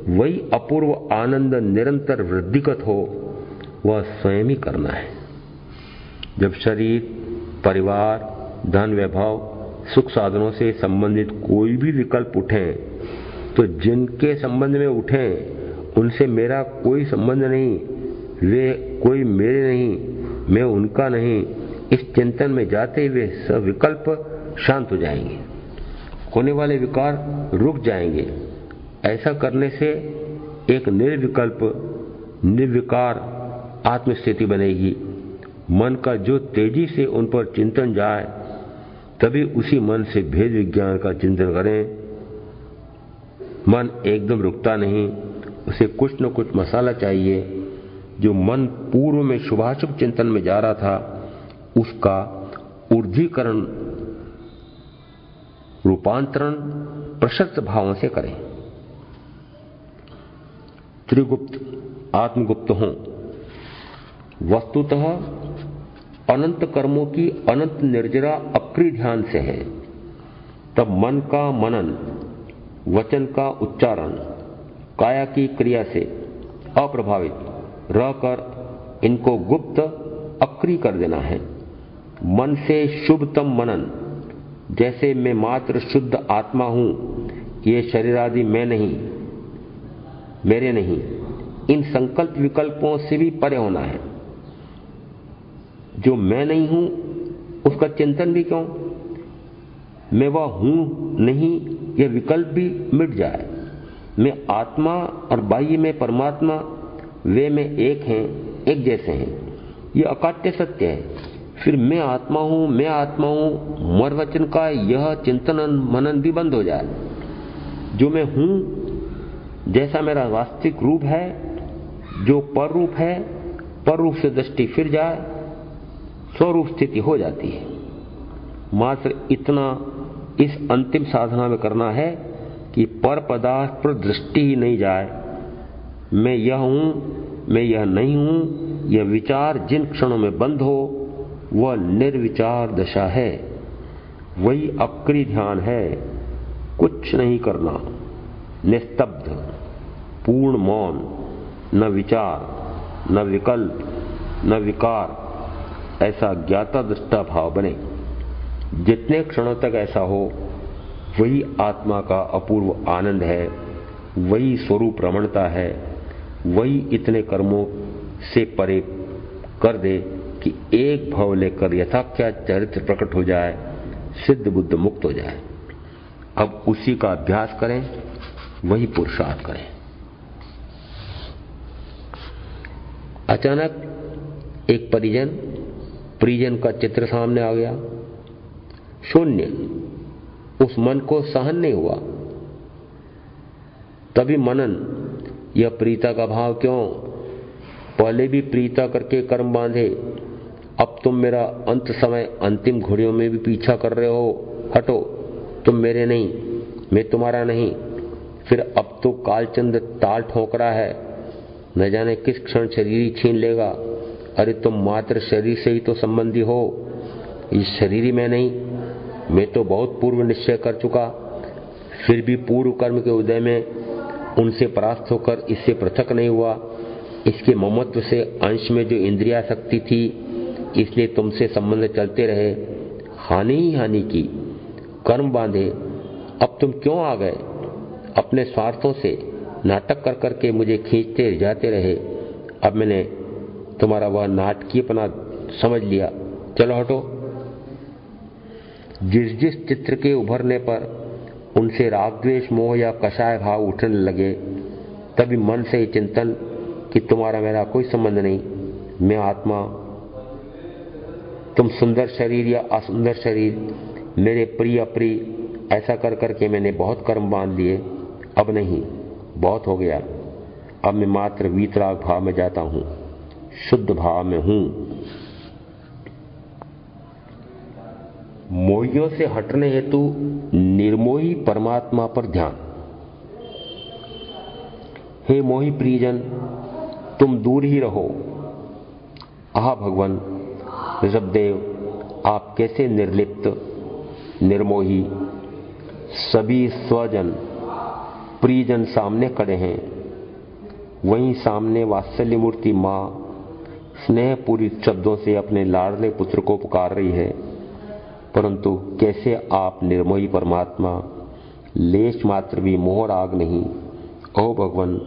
S1: वही अपूर्व आनंद निरंतर वृद्धिगत हो, वह स्वयं ही करना है। जब शरीर, परिवार, धन, वैभव, सुख साधनों से संबंधित कोई भी विकल्प उठे, तो जिनके संबंध में उठे उनसे मेरा कोई संबंध नहीं, वे कोई मेरे नहीं, मैं उनका नहीं, इस चिंतन में जाते हुए सब विकल्प शांत हो जाएंगे, होने वाले विकार रुक जाएंगे। ऐसा करने से एक निर्विकल्प, निर्विकार आत्मस्थिति बनेगी। मन का जो तेजी से उन पर चिंतन जाए, तभी उसी मन से भेद विज्ञान का चिंतन करें। मन एकदम रुकता नहीं, उसे कुछ न कुछ मसाला चाहिए। जो मन पूर्व में शुभाशुभ चिंतन में जा रहा था, उसका ऊर्ध्वीकरण, रूपांतरण प्रशस्त भावों से करें। त्रिगुप्त आत्मगुप्त हों। वस्तुतः अनंत कर्मों की अनंत निर्जरा अक्रिय ध्यान से है। तब मन का मनन, वचन का उच्चारण, काया की क्रिया से अप्रभावित रहकर इनको गुप्त अक्रिय कर देना है। मन से शुभतम मनन, जैसे मैं मात्र शुद्ध आत्मा हूं, ये शरीर आदि मैं नहीं, मेरे नहीं, इन संकल्प विकल्पों से भी परे होना है। जो मैं नहीं हूं उसका चिंतन भी क्यों, मैं वह हूं नहीं, यह विकल्प भी मिट जाए। मैं आत्मा और बाह्य में परमात्मा, वे में एक हैं, एक जैसे हैं, यह अकाट्य सत्य है। फिर मैं आत्मा हूं, मैं आत्मा हूं, मर वचन का यह चिंतन मनन भी बंद हो जाए। जो मैं हूं, जैसा मेरा वास्तविक रूप है, जो पर रूप है, पर रूप से दृष्टि फिर जाए, स्वरूप स्थिति हो जाती है। मात्र इतना इस अंतिम साधना में करना है कि पर पदार्थ पर दृष्टि ही नहीं जाए। मैं यह हूं, मैं यह नहीं हूं, यह विचार जिन क्षणों में बंद हो, वह निर्विचार दशा है, वही अक्रिय ध्यान है। कुछ नहीं करना, निस्तब्ध, पूर्ण मौन, न विचार, न विकल्प, न विकार, ऐसा ज्ञाता दृष्टा भाव बने। जितने क्षणों तक ऐसा हो, वही आत्मा का अपूर्व आनंद है, वही स्वरूप रमणता है, वही इतने कर्मों से परे कर दे कि एक भाव लेकर यथाख्या चरित्र प्रकट हो जाए, सिद्ध बुद्ध मुक्त हो जाए। अब उसी का अभ्यास करें, वही पुरुषार्थ करें। अचानक एक परिजन का चित्र सामने आ गया। शून्य, उस मन को सहन नहीं हुआ। तभी मनन, यह प्रीता का भाव क्यों, पहले भी प्रीता करके कर्म बांधे, अब तुम मेरा अंत समय अंतिम घड़ियों में भी पीछा कर रहे हो। हटो, तुम मेरे नहीं, मैं तुम्हारा नहीं। फिर अब तो कालचंद ताल ठोक रहा है, न जाने किस क्षण शरीर ही छीन लेगा। अरे तुम मात्र शरीर से ही तो संबंधी हो, इस शरीर ही मैं नहीं, मैं तो बहुत पूर्व निश्चय कर चुका। फिर भी पूर्व कर्म के उदय में उनसे परास्त होकर इससे पृथक नहीं हुआ। इसके ममत्व से अंश में जो इंद्रिया शक्ति थी, इसलिए तुमसे संबंध चलते रहे, हानि ही हानि की, कर्म बांधे। अब तुम क्यों आ गए? अपने स्वार्थों से नाटक कर करके मुझे खींचते जाते रहे। अब मैंने तुम्हारा वह नाटकीयपना समझ लिया, चलो हटो। जिस जिस चित्र के उभरने पर उनसे राग द्वेष मोह या कषाय भाव उठने लगे, तभी मन से ही चिंतन कि तुम्हारा मेरा कोई संबंध नहीं, मैं आत्मा, तुम सुंदर शरीर या असुंदर शरीर, मेरे प्रिय अप्रिय, ऐसा कर करके मैंने बहुत कर्म बांध लिए। अब नहीं, बहुत हो गया। अब मैं मात्र वीतराग भाव में जाता हूं। शुद्ध भाव में हूं। मोहियों से हटने हेतु निर्मोही परमात्मा पर ध्यान। हे मोही प्रियजन, तुम दूर ही रहो। आह भगवान ऋषभदेव, आप कैसे निर्लिप्त, निर्मोही, सभी स्वजन प्रियजन सामने खड़े हैं, वहीं सामने वात्सल्य मूर्ति मां स्नेहपूरी शब्दों से अपने लाडले पुत्र को पुकार रही है, परंतु कैसे आप निर्मोही परमात्मा, लेश मात्र भी मोह राग नहीं। ओ भगवान,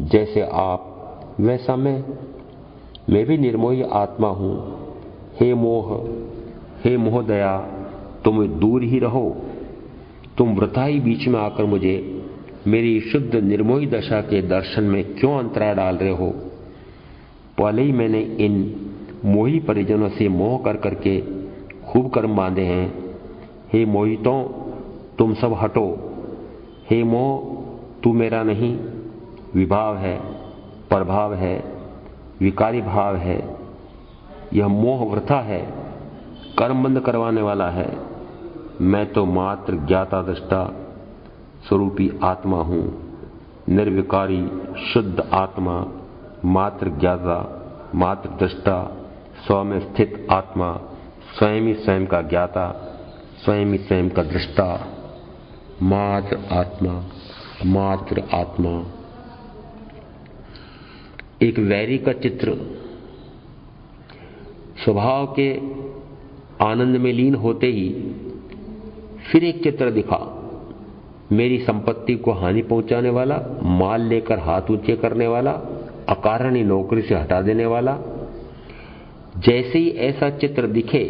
S1: जैसे आप वैसा मैं भी निर्मोही आत्मा हूं। हे मोह दया, तुम दूर ही रहो। तुम वृथा ही बीच में आकर मुझे मेरी शुद्ध निर्मोही दशा के दर्शन में क्यों अंतराय डाल रहे हो? पहले ही मैंने इन मोही परिजनों से मोह कर करके खूब कर्म बांधे हैं। हे मोहितों, तुम सब हटो। हे मोह, तू मेरा नहीं, विभाव है, प्रभाव है, विकारी भाव है। यह मोह वृथा है, कर्म बंद करवाने वाला है। मैं तो मात्र ज्ञाता दृष्टा स्वरूपी आत्मा हूं, निर्विकारी शुद्ध आत्मा, मात्र ज्ञाता, मात्र दृष्टा, स्व में स्थित आत्मा, स्वयं ही स्वयं का ज्ञाता, स्वयं ही स्वयं का दृष्टा, मात्र आत्मा, मात्र आत्मा। एक वैरी का चित्र स्वभाव के आनंद में लीन होते ही फिर एक चित्र दिखा, मेरी संपत्ति को हानि पहुंचाने वाला, माल लेकर हाथ ऊंचे करने वाला, अकारण ही नौकरी से हटा देने वाला। जैसे ही ऐसा चित्र दिखे,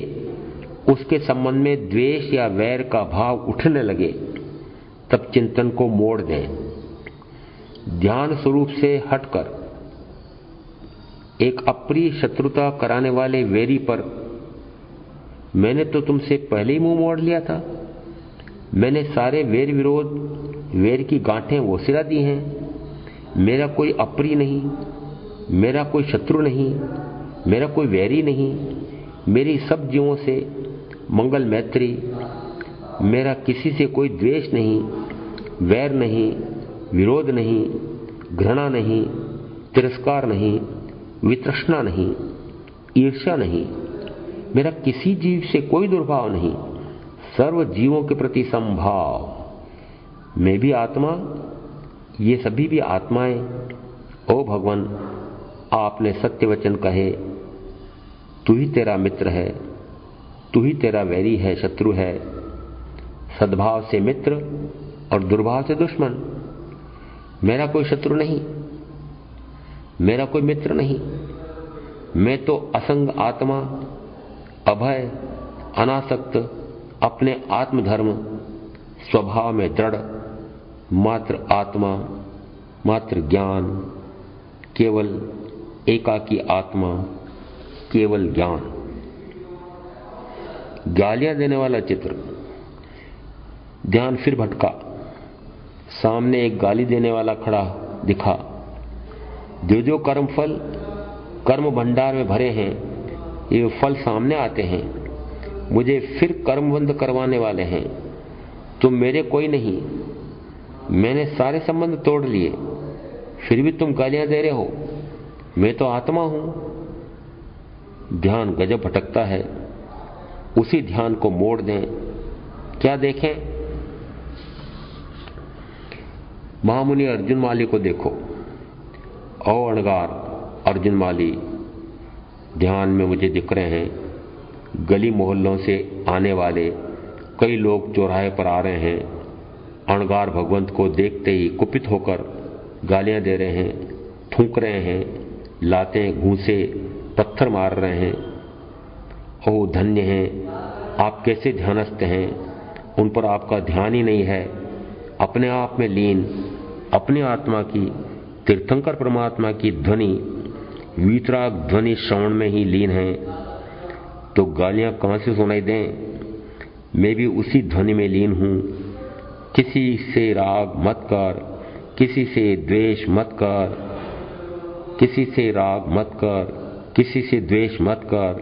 S1: उसके संबंध में द्वेष या वैर का भाव उठने लगे, तब चिंतन को मोड़ दें। ध्यान स्वरूप से हटकर एक अप्रिय शत्रुता कराने वाले वैरी पर, मैंने तो तुमसे पहले ही मुंह मोड़ लिया था, मैंने सारे वैर विरोध, वैर की गांठें वो सिरा दी हैं। मेरा कोई अप्रिय नहीं, मेरा कोई शत्रु नहीं, मेरा कोई वैरी नहीं, मेरी सब जीवों से मंगल मैत्री, मेरा किसी से कोई द्वेष नहीं, वैर नहीं, विरोध नहीं, घृणा नहीं, तिरस्कार नहीं, वितृष्णा नहीं, ईर्ष्या नहीं, मेरा किसी जीव से कोई दुर्भाव नहीं, सर्व जीवों के प्रति समभाव। मैं भी आत्मा, ये सभी भी आत्माएं। ओ भगवान, आपने सत्य वचन कहे, तू ही तेरा मित्र है, तू ही तेरा वैरी है, शत्रु है। सद्भाव से मित्र और दुर्भाव से दुश्मन। मेरा कोई शत्रु नहीं, मेरा कोई मित्र नहीं। मैं तो असंग आत्मा, अभय, अनासक्त, अपने आत्मधर्म स्वभाव में दृढ़, मात्र आत्मा, मात्र ज्ञान, केवल एकाकी आत्मा, केवल ज्ञान। गालियां देने वाला चित्र। ध्यान फिर भटका, सामने एक गाली देने वाला खड़ा दिखा। जो कर्म फल कर्म भंडार में भरे हैं, ये फल सामने आते हैं, मुझे फिर कर्म बंद करवाने वाले हैं। तुम मेरे कोई नहीं, मैंने सारे संबंध तोड़ लिए, फिर भी तुम गालियां दे रहे हो। मैं तो आत्मा हूं। ध्यान गजब भटकता है, उसी ध्यान को मोड़ दें। क्या देखें? महामुनि अर्जुन माली को देखो। ओ अणगार अर्जुन माली ध्यान में मुझे दिख रहे हैं। गली मोहल्लों से आने वाले कई लोग चौराहे पर आ रहे हैं। अणगार भगवंत को देखते ही कुपित होकर गालियां दे रहे हैं, थूक रहे हैं, लातें, घूंसे, पत्थर मार रहे हैं। ओह धन्य हैं, आप कैसे ध्यानस्थ हैं, उन पर आपका ध्यान ही नहीं है। अपने आप में लीन, अपनी आत्मा की, तीर्थंकर परमात्मा की ध्वनि, वीतराग ध्वनि श्रवण में ही लीन है। तो गालियां कहां से सुनाई दें? मैं भी उसी ध्वनि में लीन हूं। किसी से राग मत कर, किसी से द्वेष मत कर, किसी से राग मत कर, किसी से द्वेष मत कर,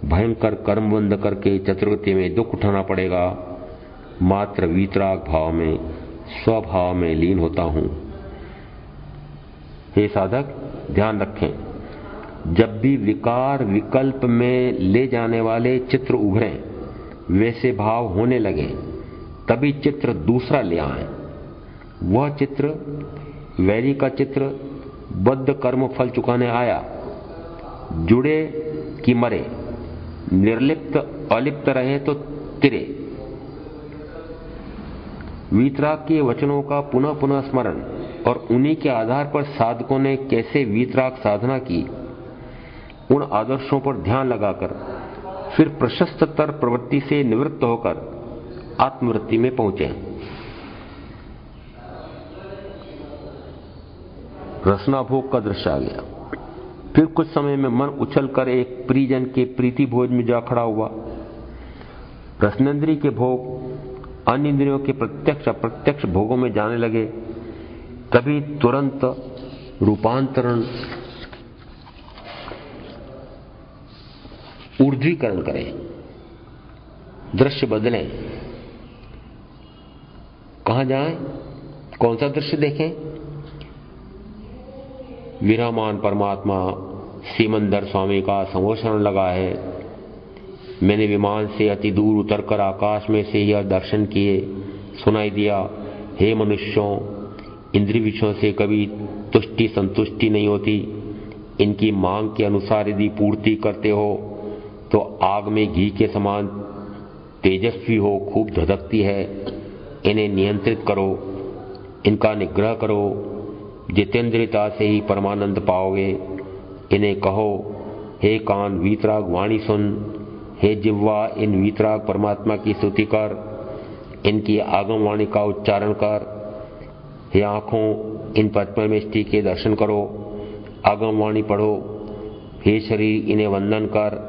S1: भयंकर कर्म बंद करके चतुर्गति में दुख उठाना पड़ेगा। मात्र वीतराग भाव में, स्वभाव में लीन होता हूं। हे साधक, ध्यान रखें, जब भी विकार विकल्प में ले जाने वाले चित्र उभरें, वैसे भाव होने लगे, तभी चित्र दूसरा ले आए। वह चित्र, वैरी का चित्र, बद्ध कर्म फल चुकाने आया। जुड़े कि मरे, निर्लिप्त अलिप्त रहे तो तिरे। वीतराग के वचनों का पुनः पुनः स्मरण और उन्हीं के आधार पर साधकों ने कैसे वीतराग साधना की, उन आदर्शों पर ध्यान लगाकर फिर प्रशस्ततर प्रवृत्ति से निवृत्त होकर आत्मवृत्ति में पहुंचे। रसना भोग का दृश्य आ गया। फिर कुछ समय में मन उछलकर एक प्रियजन के प्रीति भोज में जा खड़ा हुआ। रसनेन्द्रिय के भोग अन्य इंद्रियों के प्रत्यक्ष अप्रत्यक्ष भोगों में जाने लगे। तभी तुरंत रूपांतरण, ऊर्ध्वीकरण करें, दृश्य बदलें। कहां जाएं? कौन सा दृश्य देखें? विरामान परमात्मा सीमंदर स्वामी का समोषण लगा है। मैंने विमान से अति दूर उतरकर आकाश में से यह दर्शन किए, सुनाई दिया, हे मनुष्यों, इंद्रिय विषयों से कभी तुष्टि संतुष्टि नहीं होती। इनकी मांग के अनुसार यदि पूर्ति करते हो तो आग में घी के समान तेजस्वी हो, खूब धधकती है। इन्हें नियंत्रित करो, इनका निग्रह करो, जितेंद्रियता से ही परमानंद पाओगे। इन्हें कहो, हे कान वीतराग वाणी सुन, हे जिह्वा इन वीतराग परमात्मा की स्तुति कर, इनकी आगम वाणी का उच्चारण कर। हे आंखों, इन परमेष्टि के दर्शन करो, आगम वाणी पढ़ो। हे शरीर, इन्हें वंदन कर,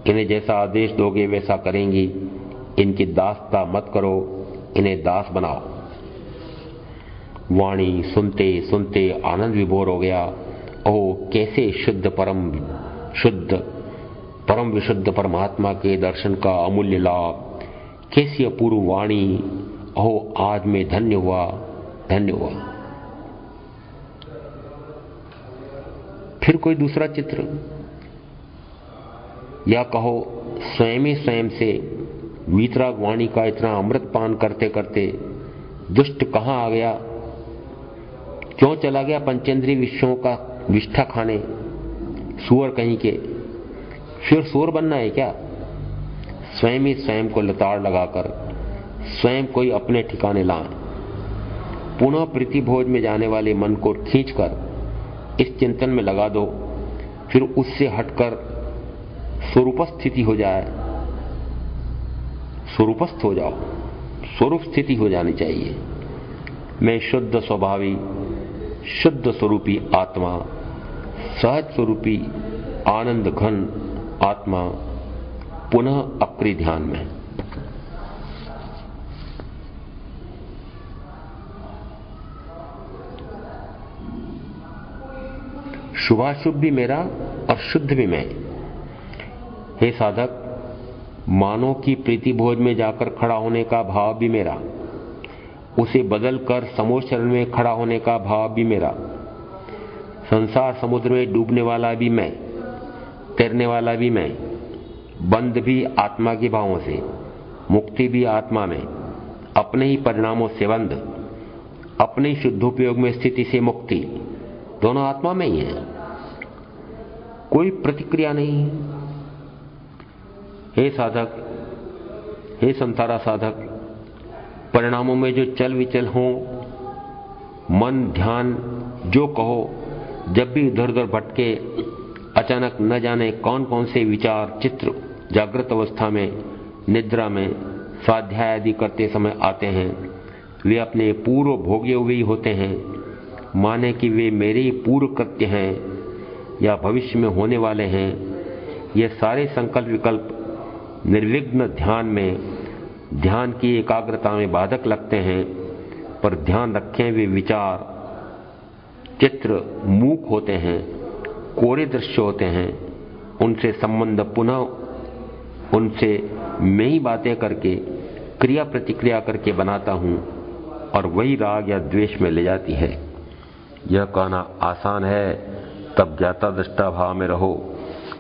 S1: इन्हें जैसा आदेश दोगे वैसा करेंगी। इनकी दासता मत करो, इन्हें दास बनाओ। वाणी सुनते सुनते आनंद विभोर हो गया। ओह, कैसे परम विशुद्ध परमात्मा के दर्शन का अमूल्य लाभ, कैसी अपूर्व वाणी। ओह, आज मैं धन्य हुआ, धन्य हुआ। फिर कोई दूसरा चित्र, या कहो स्वयं ही स्वयं से वीतराग वाणी का इतना अमृत पान करते करते दुष्ट कहां आ गया, क्यों चला गया पंचेंद्रिय विषयों का विष्ठा खाने, सुअर कहीं के। फिर सुअर बनना है क्या? स्वयं ही स्वयं को लताड़ लगाकर स्वयं कोई अपने ठिकाने लाए। पुनः प्रीति भोज में जाने वाले मन को खींचकर इस चिंतन में लगा दो, फिर उससे हटकर स्वरूपस्थिति हो जाए, स्वरूपस्थ हो जाओ। स्वरूप स्थिति हो जानी चाहिए। मैं शुद्ध स्वभावी, शुद्ध स्वरूपी आत्मा, सहज स्वरूपी आनंद घन आत्मा, पुनः अक्रि ध्यान में। शुभाशुभ भी मेरा और शुद्ध भी मैं। हे साधक, मानो की प्रीति भोज में जाकर खड़ा होने का भाव भी मेरा, उसे बदलकर समोचरण में खड़ा होने का भाव भी मेरा। संसार समुद्र में डूबने वाला भी मैं, तैरने वाला भी मैं, बंध भी आत्मा के भावों से, मुक्ति भी आत्मा में, अपने ही परिणामों से बंध, अपने ही शुद्धोपयोग में स्थिति से मुक्ति, दोनों आत्मा में ही है। कोई प्रतिक्रिया नहीं है। हे साधक, हे संसारा साधक, परिणामों में जो चल विचल हो, मन ध्यान जो कहो, जब भी इधर उधर भटके, अचानक न जाने कौन कौन से विचार चित्र जागृत अवस्था में, निद्रा में, स्वाध्याय आदि करते समय आते हैं, वे अपने पूर्व भोगे हुए ही होते हैं। माने कि वे मेरे ही पूर्व कृत्य हैं या भविष्य में होने वाले हैं। ये सारे संकल्प विकल्प निर्विघ्न ध्यान में, ध्यान की एकाग्रता में बाधक लगते हैं। पर ध्यान रखें, वे विचार चित्र मूक होते हैं, कोरे दृश्य होते हैं, उनसे संबंध पुनः उनसे मैं ही बातें करके क्रिया प्रतिक्रिया करके बनाता हूं और वही राग या द्वेष में ले जाती है। यह कहना आसान है, तब ज्ञाता दृष्टा भाव में रहो।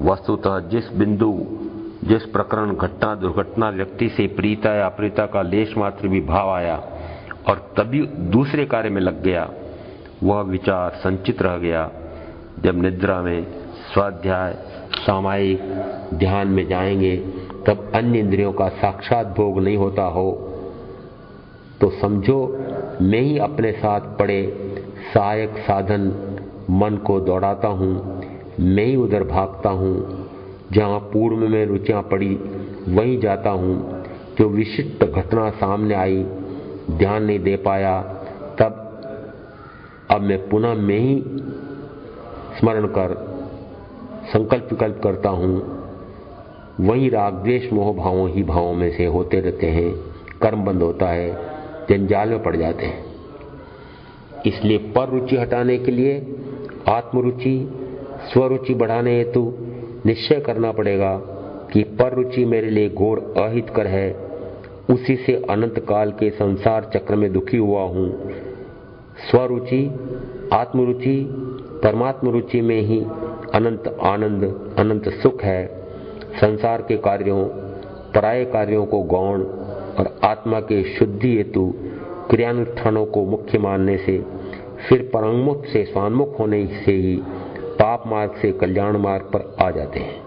S1: वस्तुतः जिस बिंदु, जिस प्रकरण, घटना, दुर्घटना, व्यक्ति से प्रीता या अप्रीता का लेश मात्र भी भाव आया और तभी दूसरे कार्य में लग गया, वह विचार संचित रह गया। जब निद्रा में, स्वाध्याय, सामायिक ध्यान में जाएंगे, तब अन्य इंद्रियों का साक्षात भोग नहीं होता हो तो समझो मैं ही अपने साथ पड़े सहायक साधन मन को दौड़ाता हूं, मैं ही उधर भागता हूं, जहां पूर्व में रुचियां पड़ी वहीं जाता हूं। जो विशिष्ट घटना सामने आई, ध्यान नहीं दे पाया, तब अब मैं पुनः मैं ही स्मरण कर संकल्प विकल्प करता हूं। वहीं राग द्वेष मोह भावों ही भावों में से होते रहते हैं, कर्म बंद होता है, जंजाल में पड़ जाते हैं। इसलिए पर रुचि हटाने के लिए आत्मरुचि, स्वरुचि बढ़ाने हेतु निश्चय करना पड़ेगा कि पर रुचि मेरे लिए घोर अहितकर है, उसी से अनंत काल के संसार चक्र में दुखी हुआ हूं। स्वरुचि, आत्मरुचि, परमात्म रुचि में ही अनंत आनंद, अनंत सुख है। संसार के कार्यों, पराये कार्यों को गौण और आत्मा के शुद्धि हेतु क्रियानुष्ठानों को मुख्य मानने से, फिर परंगमुख से स्वान्मुख होने से ही पाप मार्ग से कल्याण मार्ग पर आ जाते हैं।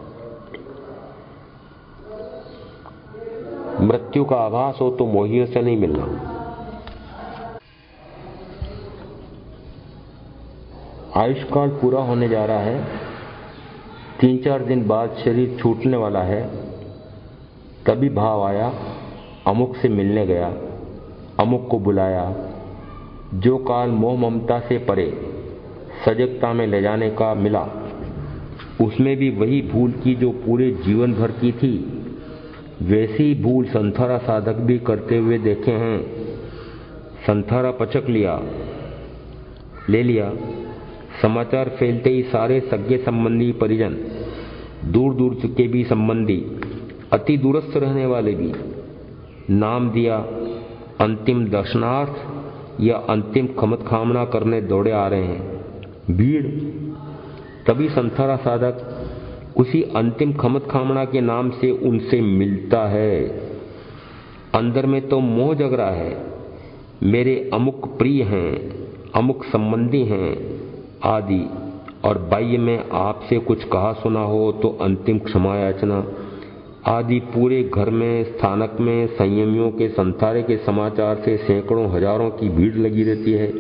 S1: मृत्यु का आभास हो तो मोहियों से नहीं मिलना। आयुष्काल पूरा होने जा रहा है, 3-4 दिन बाद शरीर छूटने वाला है। तभी भाव आया, अमुक से मिलने गया, अमुक को बुलाया। जो काल मोह ममता से परे सजगता में ले जाने का मिला, उसमें भी वही भूल की जो पूरे जीवन भर की थी। वैसी भूल संथारा साधक भी करते हुए देखे हैं। संथारा पचक लिया, ले लिया। समाचार फैलते ही सारे सगे संबंधी परिजन, दूर दूर के भी संबंधी, अति दूरस्थ रहने वाले भी नाम दिया। अंतिम दर्शनार्थ या अंतिम खमत कामना करने दौड़े आ रहे हैं, भीड़। तभी संथारा साधक उसी अंतिम खमत कामना के नाम से उनसे मिलता है। अंदर में तो मोह जग रहा है, मेरे अमुक प्रिय हैं, अमुक संबंधी हैं आदि, और बाह्य में आपसे कुछ कहा सुना हो तो अंतिम क्षमा याचना आदि। पूरे घर में, स्थानक में संयमियों के संथारे के समाचार से सैकड़ों हजारों की भीड़ लगी रहती है।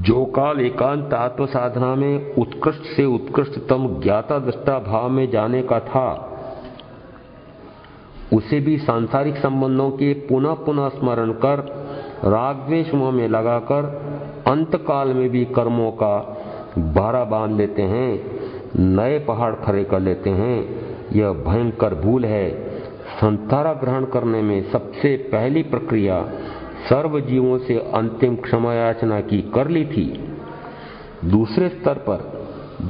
S1: जो काल एकांत आत्म साधना में उत्कृष्ट से उत्कृष्टतम ज्ञाता दृष्टा भाव में जाने का था, उसे भी सांसारिक संबंधों के पुनः पुनः स्मरण कर राग द्वेष मोह में लगाकर अंत काल में भी कर्मों का भारा बांध लेते हैं, नए पहाड़ खड़े कर लेते हैं। यह भयंकर भूल है। संथारा ग्रहण करने में सबसे पहली प्रक्रिया सर्व जीवों से अंतिम क्षमा याचना की कर ली थी। दूसरे स्तर पर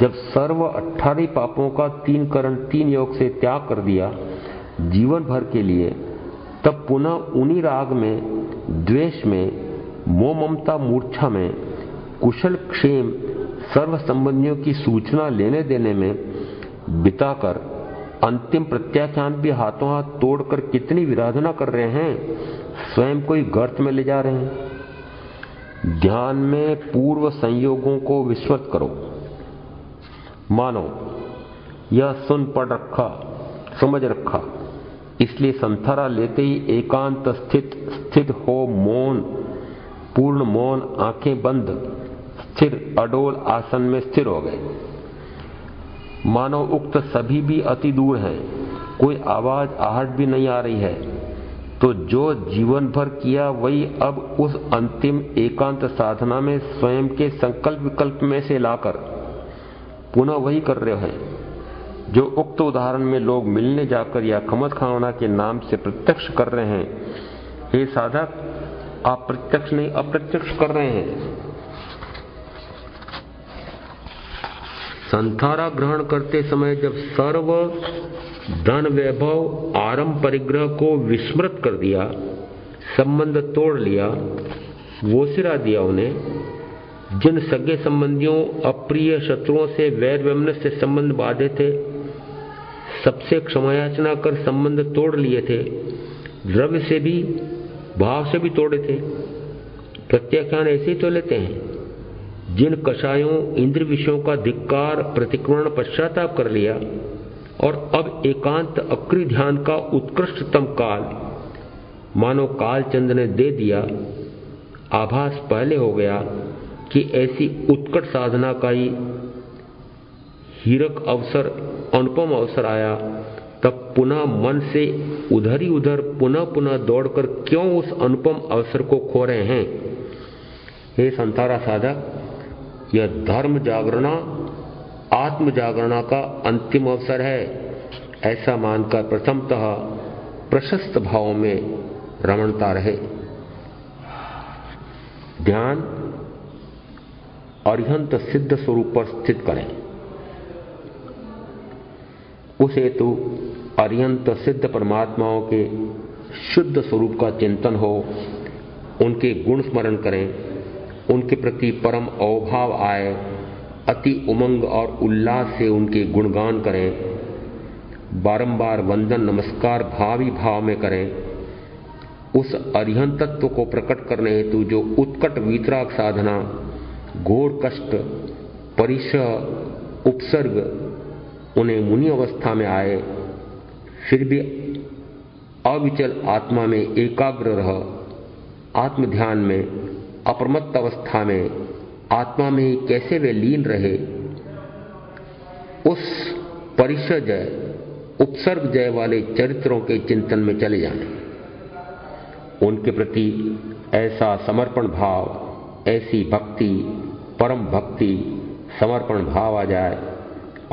S1: जब सर्व 18 पापों का 3 करण 3 योग से त्याग कर दिया जीवन भर के लिए, तब पुनः उन्हीं राग में, द्वेष में, मोह ममता मूर्छा में, कुशल क्षेम सर्व संबंधियों की सूचना लेने देने में बिताकर अंतिम प्रत्याख्यान भी हाथों हाथ तोड़कर कितनी विराधना कर रहे हैं, स्वयं को ही गर्त में ले जा रहे हैं। ध्यान में पूर्व संयोगों को विस्मृत करो। मानो यह सुन पढ़ रखा, समझ रखा, इसलिए संथारा लेते ही एकांत स्थित हो मौन, पूर्ण मौन, आंखें बंद, स्थिर अडोल आसन में स्थिर हो गए। मानो उक्त सभी भी अति दूर हैं, कोई आवाज आहट भी नहीं आ रही है। तो जो जीवन भर किया वही अब उस अंतिम एकांत साधना में स्वयं के संकल्प विकल्प में से लाकर पुनः वही कर रहे हैं जो उक्त उदाहरण में लोग मिलने जाकर या खमत खावना के नाम से प्रत्यक्ष कर रहे हैं। हे साधक, आप प्रत्यक्ष नहीं अप्रत्यक्ष कर रहे हैं। संथारा ग्रहण करते समय जब सर्व धन वैभव आरंभ परिग्रह को विस्मृत कर दिया, संबंध तोड़ लिया, वो सिरा दिया उन्हें, जिन सगे संबंधियों अप्रिय शत्रुओं से वैर वैमनस्य से संबंध बांधे थे, सबसे क्षमायाचना कर संबंध तोड़ लिए थे, द्रव्य से भी भाव से भी तोड़े थे। प्रत्याख्यान ऐसे ही तो लेते हैं। जिन कषायों इंद्र विषयों का धिक्कार प्रतिक्रमण पश्चाताप कर लिया और अब एकांत अक्रि ध्यान का उत्कृष्टतम काल मानो कालचंद ने दे दिया, आभास पहले हो गया कि ऐसी उत्कट साधना का ही हीरक अवसर, अनुपम अवसर आया, तब पुनः मन से उधर ही उधर पुनः पुनः दौड़कर क्यों उस अनुपम अवसर को खो रहे हैं? हे संतारा साधक, यह धर्म जागरणा, आत्म जागरणा का अंतिम अवसर है, ऐसा मानकर प्रथमतः प्रशस्त भाव में रमणता रहे। ध्यान अरिहंत सिद्ध स्वरूप पर स्थित करें। उस हेतु अरिहंत सिद्ध परमात्माओं के शुद्ध स्वरूप का चिंतन हो, उनके गुण स्मरण करें, उनके प्रति परम अवभाव आए, अति उमंग और उल्लास से उनके गुणगान करें, बारंबार वंदन नमस्कार भावी भाव में करें। उस अरिहंत तत्व को प्रकट करने हेतु जो उत्कट वीतराग साधना, घोर कष्ट, परिसह, उपसर्ग उन्हें मुनि अवस्था में आए, फिर भी अविचल आत्मा में एकाग्र रह, आत्म ध्यान में अप्रमत्त अवस्था में आत्मा में ही कैसे वे लीन रहे, उस परिसह जय, उपसर्ग जय वाले चरित्रों के चिंतन में चले जाएं। उनके प्रति ऐसा समर्पण भाव, ऐसी भक्ति, परम भक्ति, समर्पण भाव आ जाए,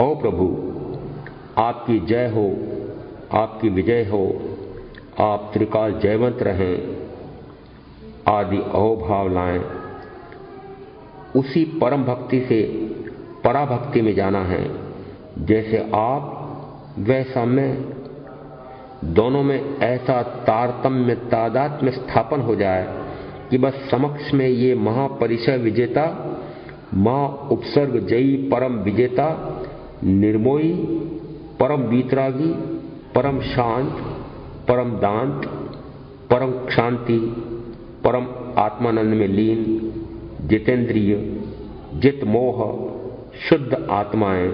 S1: ओ प्रभु आपकी जय हो, आपकी विजय हो, आप त्रिकाल जयवंत रहें, आदि अहोभाव लाएं। उसी परम भक्ति से पराभक्ति में जाना है। जैसे आप वैसा मैं, दोनों में ऐसा तारतम्य तादात्म्य स्थापन हो जाए कि बस समक्ष में ये महापरिचय विजेता, महा उपसर्ग जयी परम विजेता, निर्मोही, परम वीतरागी, परम शांत, परम दांत, परम शांति, परम आत्मानंद में लीन, जितेंद्रिय, जित मोह, शुद्ध आत्माएं,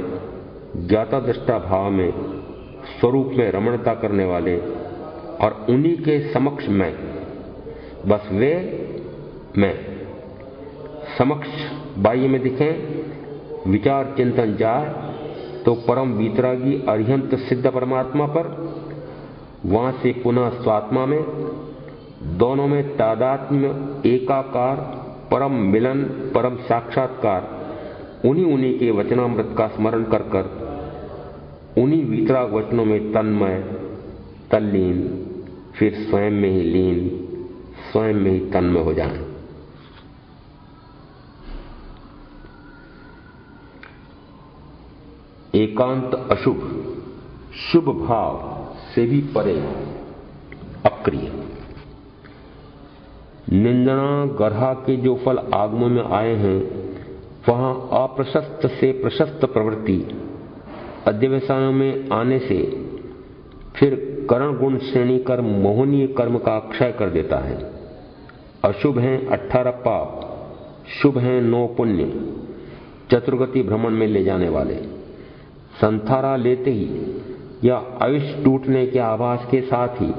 S1: ज्ञाता दृष्टा भाव में स्वरूप में रमणता करने वाले, और उन्हीं के समक्ष मैं, बस वे मैं समक्ष बाह्य में दिखें, विचार चिंतन जाए तो परम वीतरागी अरिहंत सिद्ध परमात्मा पर, वहां से पुनः स्वात्मा में, दोनों में तादात्म्य, एकाकार, परम मिलन, परम साक्षात्कार, उन्हीं के वचनामृत का स्मरण कर कर उन्हीं वीतराग वचनों में तन्मय, तल्लीन, फिर स्वयं में ही लीन, स्वयं में ही तन्मय हो जाएं। एकांत अशुभ, शुभ भाव से भी परे अक्रिय। निंदना गर्हा के जो फल आगमों में आए हैं, वहां अप्रशस्त से प्रशस्त प्रवृत्ति अध्यवसायों में आने से फिर करण गुण श्रेणी कर मोहनीय कर्म का क्षय कर देता है। अशुभ हैं 18 पाप, शुभ हैं 9 पुण्य, चतुर्गति भ्रमण में ले जाने वाले। संथारा लेते ही या आयुष टूटने के आभास के साथ ही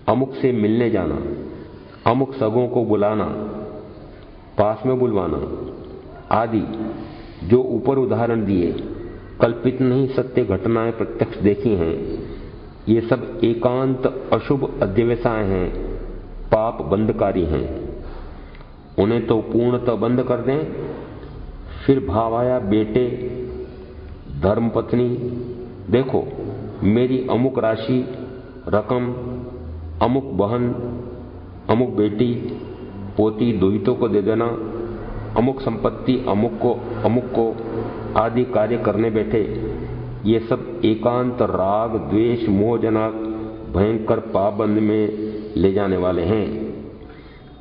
S1: अमुक से मिलने जाना, अमुक सगों को बुलाना, पास में बुलवाना आदि जो ऊपर उदाहरण दिए, कल्पित नहीं सत्य घटनाएं प्रत्यक्ष देखी हैं, ये सब एकांत अशुभ अध्यवसाय हैं, पाप बंधकारी हैं। उन्हें तो पूर्णतः बंद कर दें। फिर भाव आया बेटे, धर्मपत्नी, देखो मेरी अमुक राशि, रकम, अमुक बहन, अमुक बेटी, पोती, दुहितों को दे देना, अमुक संपत्ति, अमुक को आदि कार्य करने बैठे, ये सब एकांत राग द्वेष मोहजनक भयंकर पापबंध में ले जाने वाले हैं।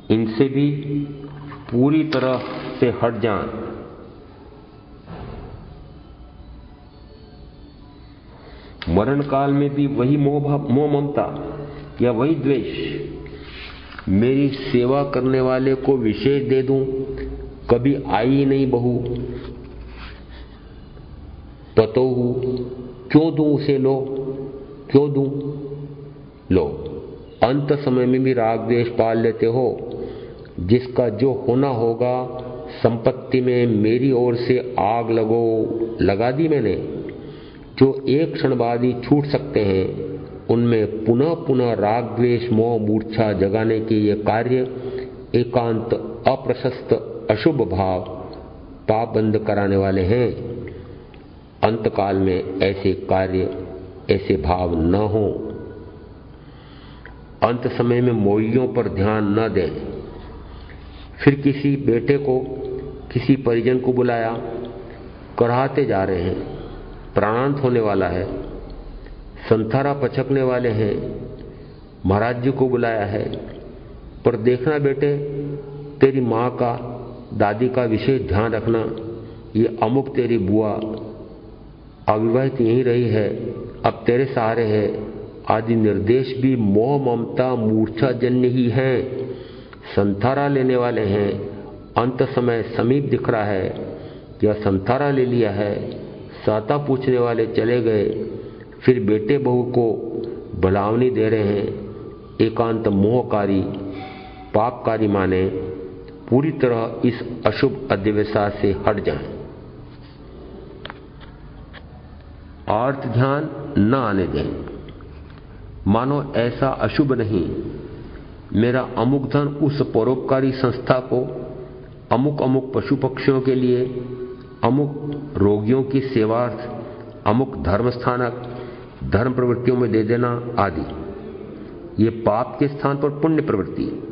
S1: इनसे भी पूरी तरह से हट जाएं। मरण काल में भी वही मोह ममता या वही द्वेष, मेरी सेवा करने वाले को विशेष दे दूं, कभी आई नहीं बहू, पतोहू, क्यों दूं उसे, लो क्यों दूं, लो। अंत समय में भी राग द्वेष पाल लेते हो। जिसका जो होना होगा संपत्ति में मेरी ओर से आग लगा दी मैंने। जो एक क्षण बाद ही छूट सकते हैं, उनमें पुनः पुनः राग द्वेष मोह मूर्छा जगाने के ये कार्य एकांत अप्रशस्त अशुभ भाव पाप बंद कराने वाले हैं। अंतकाल में ऐसे कार्य, ऐसे भाव न हो। अंत समय में मोहियों पर ध्यान न दें। फिर किसी बेटे को, किसी परिजन को बुलाया, कराहते जा रहे हैं, प्राणांत होने वाला है, संथारा पचकने वाले हैं, महाराज जी को बुलाया है, पर देखना बेटे, तेरी माँ का, दादी का विशेष ध्यान रखना, ये अमुक तेरी बुआ अविवाहित यहीं रही है, अब तेरे सहारे है, आदि निर्देश भी मोह ममता मूर्छा जन्य ही हैं। संथारा लेने वाले हैं, अंत समय समीप दिख रहा है, या संथारा ले लिया है, साता पूछने वाले चले गए, फिर बेटे बहू को भलावनी दे रहे हैं। एकांत मोहकारी पापकारी माने पूरी तरह इस अशुभ अध्यवसाय से हट जाएं। अर्थ ध्यान न आने दें। मानो ऐसा अशुभ नहीं, मेरा अमुक धन उस परोपकारी संस्था को, अमुक अमुक पशु पक्षियों के लिए, अमुक रोगियों की सेवार्थ, अमुक धर्म स्थानक धर्म प्रवृत्तियों में दे देना आदि। ये पाप के स्थान पर पुण्य प्रवृत्ति।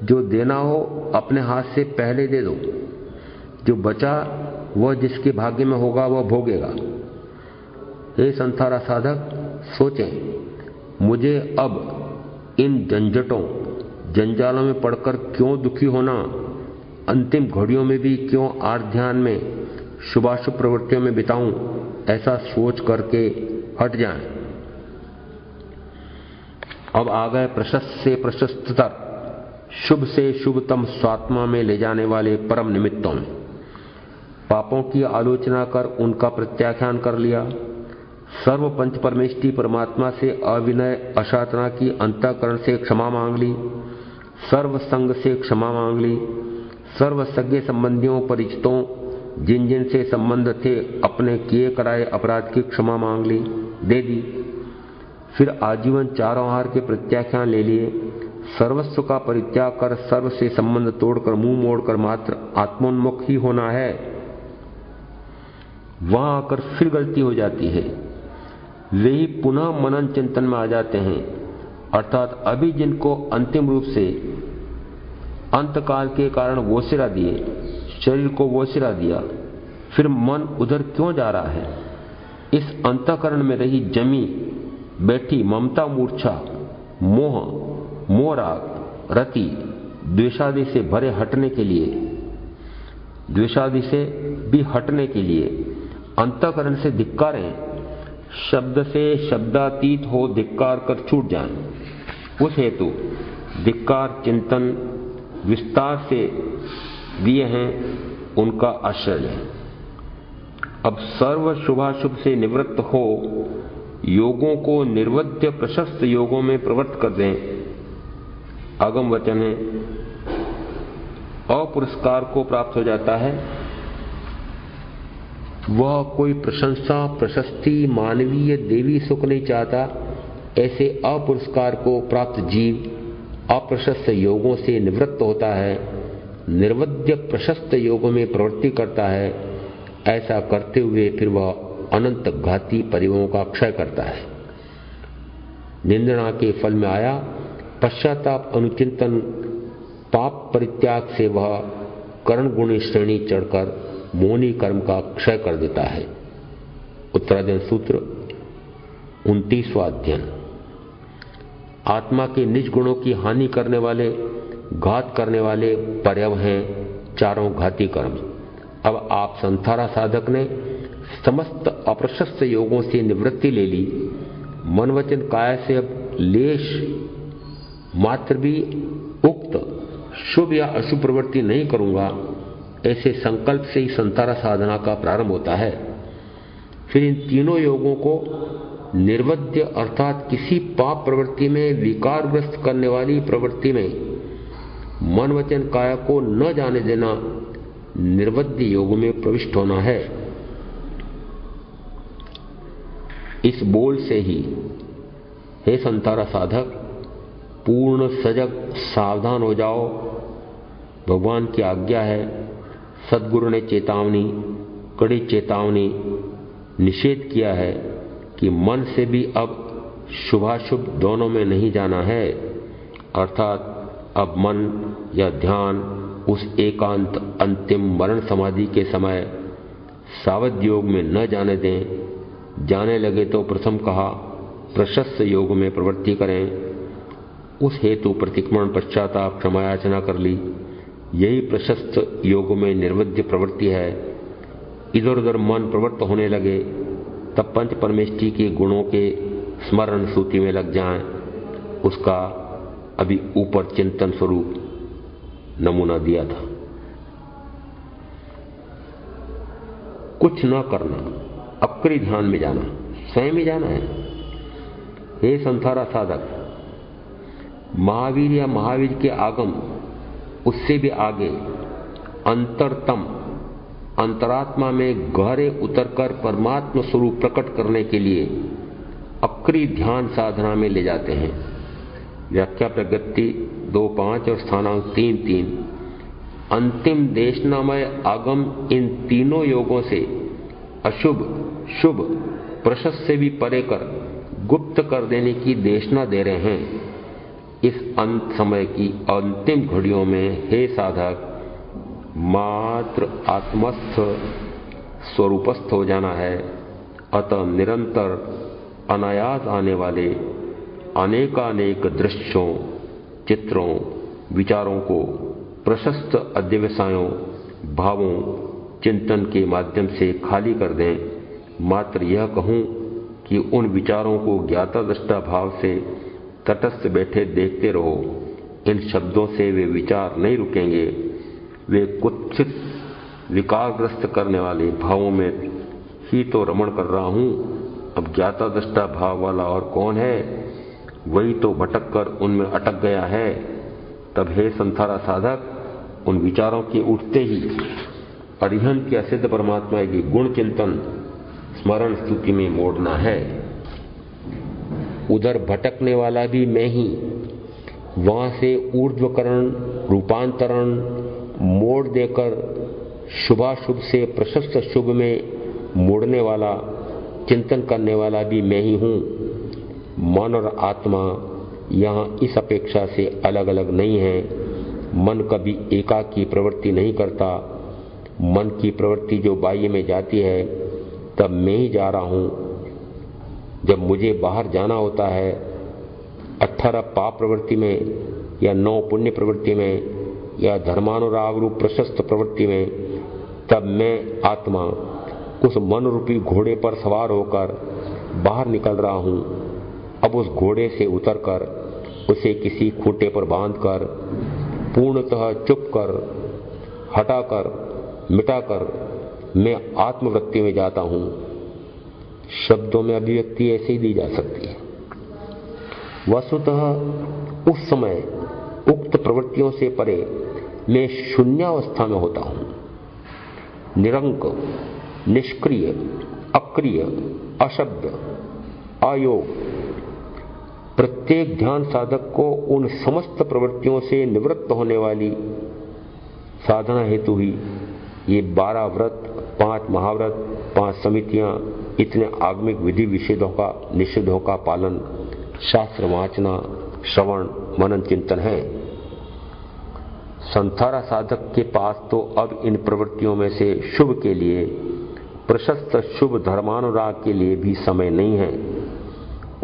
S1: जो देना हो अपने हाथ से पहले दे दो, जो बचा वह जिसके भाग्य में होगा वह भोगेगा। हे संथारा साधक, सोचें, मुझे अब इन झंझटों जंजालों में पड़कर क्यों दुखी होना, अंतिम घड़ियों में भी क्यों आर्त ध्यान में शुभाशुभ प्रवृत्तियों में बिताऊं, ऐसा सोच करके हट जाएं। अब आ गए प्रशस्त से प्रशस्ततर, शुभ से शुभतम स्वात्मा में ले जाने वाले परम निमित्तों में। पापों की आलोचना कर उनका प्रत्याख्यान कर लिया। सर्व पंच परमेष्टि परमात्मा से अविनय अशातना की अंतःकरण से क्षमा मांग ली, सर्व संग से क्षमा मांग ली, सर्व सगे संबंधियों परिचितों जिन जिन से संबंध थे अपने किए कराए अपराध की क्षमा मांग ली, दे दी। फिर आजीवन चारों हार के प्रत्याख्यान ले लिए। सर्वस्व का परित्याग कर सर्व से संबंध तोड़कर मुंह मोड़कर मात्र आत्मोन्मुख ही होना है। वहां आकर फिर गलती हो जाती है। वे ही पुनः मनन चिंतन में आ जाते हैं, अर्थात अभी जिनको अंतिम रूप से अंतकाल के कारण वो सिरा दिए, शरीर को वो सिरा दिया, फिर मन उधर क्यों जा रहा है। इस अंतःकरण में रही जमी बैठी ममता मूर्छा मोह मोराग रति द्वेषादि से भरे हटने के लिए, द्वेषादि से भी हटने के लिए अंतःकरण से धिक्कारें, शब्द से शब्दातीत हो धिक्कार कर छूट जाएं। उस हेतु धिक्कार चिंतन विस्तार से दिए हैं, उनका आश्रय है। अब सर्व शुभाशुभ से निवृत्त हो योगों को निर्वध्य प्रशस्त योगों में प्रवृत्त कर दें। आगम वचन है, अपुरस्कार को प्राप्त हो जाता है। वह कोई प्रशंसा प्रशस्ति मानवीय देवी सुख नहीं चाहता। ऐसे अपुरस्कार को प्राप्त जीव अप्रशस्त योगों से निवृत्त होता है, निर्वध्य प्रशस्त योगों में प्रवृत्ति करता है। ऐसा करते हुए फिर वह अनंत घाती परिवारों का क्षय करता है। निंदना के फल में आया पश्चाताप अनुचिंतन पाप परित्याग से वह करण गुणी श्रेणी चढ़कर मोहनी कर्म का क्षय कर देता है। उत्तराध्ययन सूत्र 29वां अध्ययन। आत्मा के निज गुणों की हानि करने वाले, घात करने वाले पर्यव हैं चारों घाती कर्म। अब आप संथारा साधक ने समस्त अप्रशस्त योगों से निवृत्ति ले ली। मन वचन काया से अब लेश मात्र भी उक्त शुभ या अशुभ प्रवृत्ति नहीं करूंगा, ऐसे संकल्प से ही संथारा साधना का प्रारंभ होता है। फिर इन तीनों योगों को निर्वध्य अर्थात किसी पाप प्रवृत्ति में विकारग्रस्त करने वाली प्रवृत्ति में मन वचन काया को न जाने देना निर्वध्य योग में प्रविष्ट होना है। इस बोल से ही हे संथारा साधक पूर्ण सजग सावधान हो जाओ। भगवान की आज्ञा है। सद्गुरु ने चेतावनी, कड़ी चेतावनी निषेध किया है कि मन से भी अब शुभाशुभ दोनों में नहीं जाना है, अर्थात अब मन या ध्यान उस एकांत अंतिम मरण समाधि के समय सावध योग में न जाने दें। जाने लगे तो प्रथम कहा प्रशस्त योग में प्रवृत्ति करें। उस हेतु प्रतिक्रमण, पश्चाताप, क्षमायाचना कर ली। यही प्रशस्त योग में निर्वध्य प्रवृत्ति है। इधर उधर मन प्रवृत्त होने लगे तब पंच परमेष्टि के गुणों के स्मरण सूची में लग जाएं। उसका अभी ऊपर चिंतन स्वरूप नमूना दिया था। कुछ न करना, अक्री ध्यान में जाना, स्वयं ही जाना है। हे संथारा साधक, महावीर या महावीर के आगम, उससे भी आगे अंतरतम अंतरात्मा में गहरे उतरकर परमात्मा स्वरूप प्रकट करने के लिए अक्री ध्यान साधना में ले जाते हैं। व्याख्या प्रगति 2.5 और स्थानांक 3.3। अंतिम देशनामय आगम इन तीनों योगों से अशुभ शुभ प्रशस्त से भी परे कर गुप्त कर देने की देशना दे रहे हैं। इस अंत समय की अंतिम घड़ियों में हे साधक मात्र आत्मस्थ स्वरूपस्थ हो जाना है। अतः निरंतर अनायास आने वाले अनेकानेक दृश्यों, चित्रों, विचारों को प्रशस्त अध्यवसायों, भावों, चिंतन के माध्यम से खाली कर दें। मात्र यह कहूं कि उन विचारों को ज्ञाता दृष्टा भाव से तटस्थ बैठे देखते रहो। इन शब्दों से वे विचार नहीं रुकेंगे। वे कुत्सित विकारग्रस्त करने वाले भावों में ही तो रमण कर रहा हूं। अब ज्ञाता दृष्टा भाव वाला और कौन है? वही तो भटक कर उनमें अटक गया है। तब हे संथारा साधक उन विचारों के उठते ही अरिहंत के असिद्ध परमात्मा की गुण चिंतन स्मरण स्तुति में मोड़ना है। उधर भटकने वाला भी मैं ही, वहां से ऊर्ध्वकरण रूपांतरण मोड़ देकर शुभाशुभ से प्रशस्त शुभ में मोड़ने वाला चिंतन करने वाला भी मैं ही हूं। मन और आत्मा यहां इस अपेक्षा से अलग अलग नहीं है। मन कभी एकाकी प्रवृत्ति नहीं करता। मन की प्रवृत्ति जो बाह्य में जाती है तब मैं ही जा रहा हूं। जब मुझे बाहर जाना होता है 18 पाप प्रवृत्ति में या 9 पुण्य प्रवृत्ति में या धर्मानुराग रूप प्रशस्त प्रवृत्ति में, तब मैं आत्मा उस मन रूपी घोड़े पर सवार होकर बाहर निकल रहा हूं। अब उस घोड़े से उतरकर उसे किसी खूंटे पर बांधकर पूर्णतः चुप कर, हटाकर, मिटाकर मैं आत्मवृत्ति में जाता हूं। शब्दों में अभिव्यक्ति ऐसे ही दी जा सकती है। वस्तुतः उस समय उक्त प्रवृत्तियों से परे मैं शून्यावस्था में होता हूं। निरंक, निष्क्रिय, अक्रिय, अशब्द, अयोग। प्रत्येक ध्यान साधक को उन समस्त प्रवृत्तियों से निवृत्त होने वाली साधना हेतु ही ये 12 व्रत, 5 महाव्रत, 5 समितियां, इतने आगमिक विधि निषेधों का पालन, शास्त्र वाचना, श्रवण, मनन, चिंतन है। संथारा साधक के पास तो अब इन प्रवृत्तियों में से शुभ के लिए, प्रशस्त शुभ धर्मानुराग के लिए भी समय नहीं है।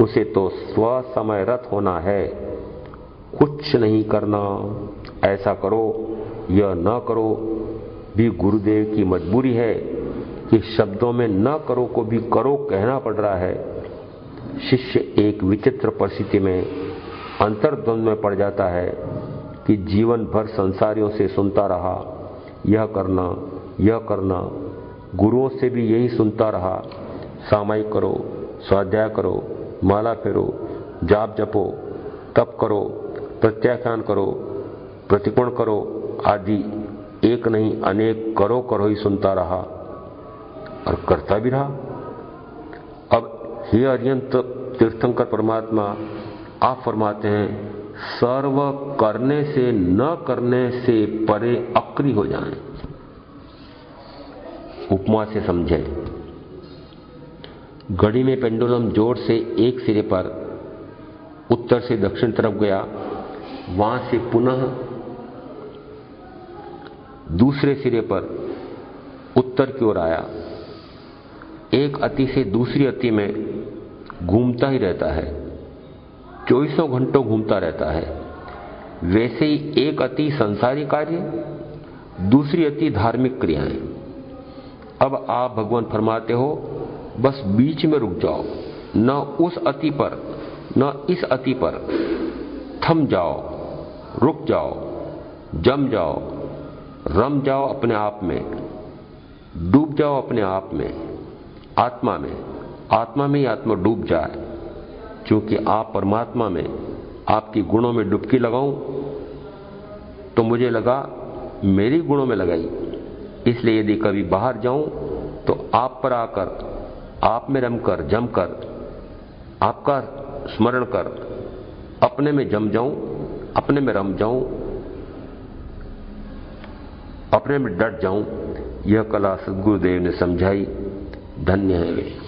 S1: उसे तो स्व समयरत होना है। कुछ नहीं करना, ऐसा करो, यह न करो भी गुरुदेव की मजबूरी है कि शब्दों में न करो को भी करो कहना पड़ रहा है। शिष्य एक विचित्र परिस्थिति में अंतर्द्वंद में पड़ जाता है कि जीवन भर संसारियों से सुनता रहा, यह करना यह करना, गुरुओं से भी यही सुनता रहा, सामायिक करो, स्वाध्याय करो, माला फेरो, जाप जपो, तप करो, प्रत्याख्यान करो, प्रतिकोण करो आदि एक नहीं अनेक करो करो ही सुनता रहा और करता भी रहा। अब हे अरिहंत तीर्थंकर परमात्मा, आप फरमाते हैं सर्व करने से न करने से परे अक्री हो जाएं। उपमा से समझें। घड़ी में पेंडुलम जोर से एक सिरे पर उत्तर से दक्षिण तरफ गया, वहां से पुनः दूसरे सिरे पर उत्तर की ओर आया। एक अति से दूसरी अति में घूमता ही रहता है, 24 घंटों घूमता रहता है। वैसे ही एक अति संसारी कार्य, दूसरी अति धार्मिक क्रियाएं। अब आप भगवान फरमाते हो बस बीच में रुक जाओ, न उस अति पर न इस अति पर, थम जाओ, रुक जाओ, जम जाओ, रम जाओ अपने आप में, डूब जाओ अपने आप में, आत्मा में। आत्मा में ही आत्मा डूब जाए, क्योंकि आप परमात्मा में आपकी गुणों में डुबकी लगाऊं तो मुझे लगा मेरी गुणों में लगाई। इसलिए यदि कभी बाहर जाऊं तो आप पर आकर, आप में रमकर, जमकर, आपका स्मरण कर अपने में जम जाऊं, अपने में रम जाऊं, अपने में डट जाऊं। यह कला सद्गुरुदेव ने समझाई। धन्य है वे।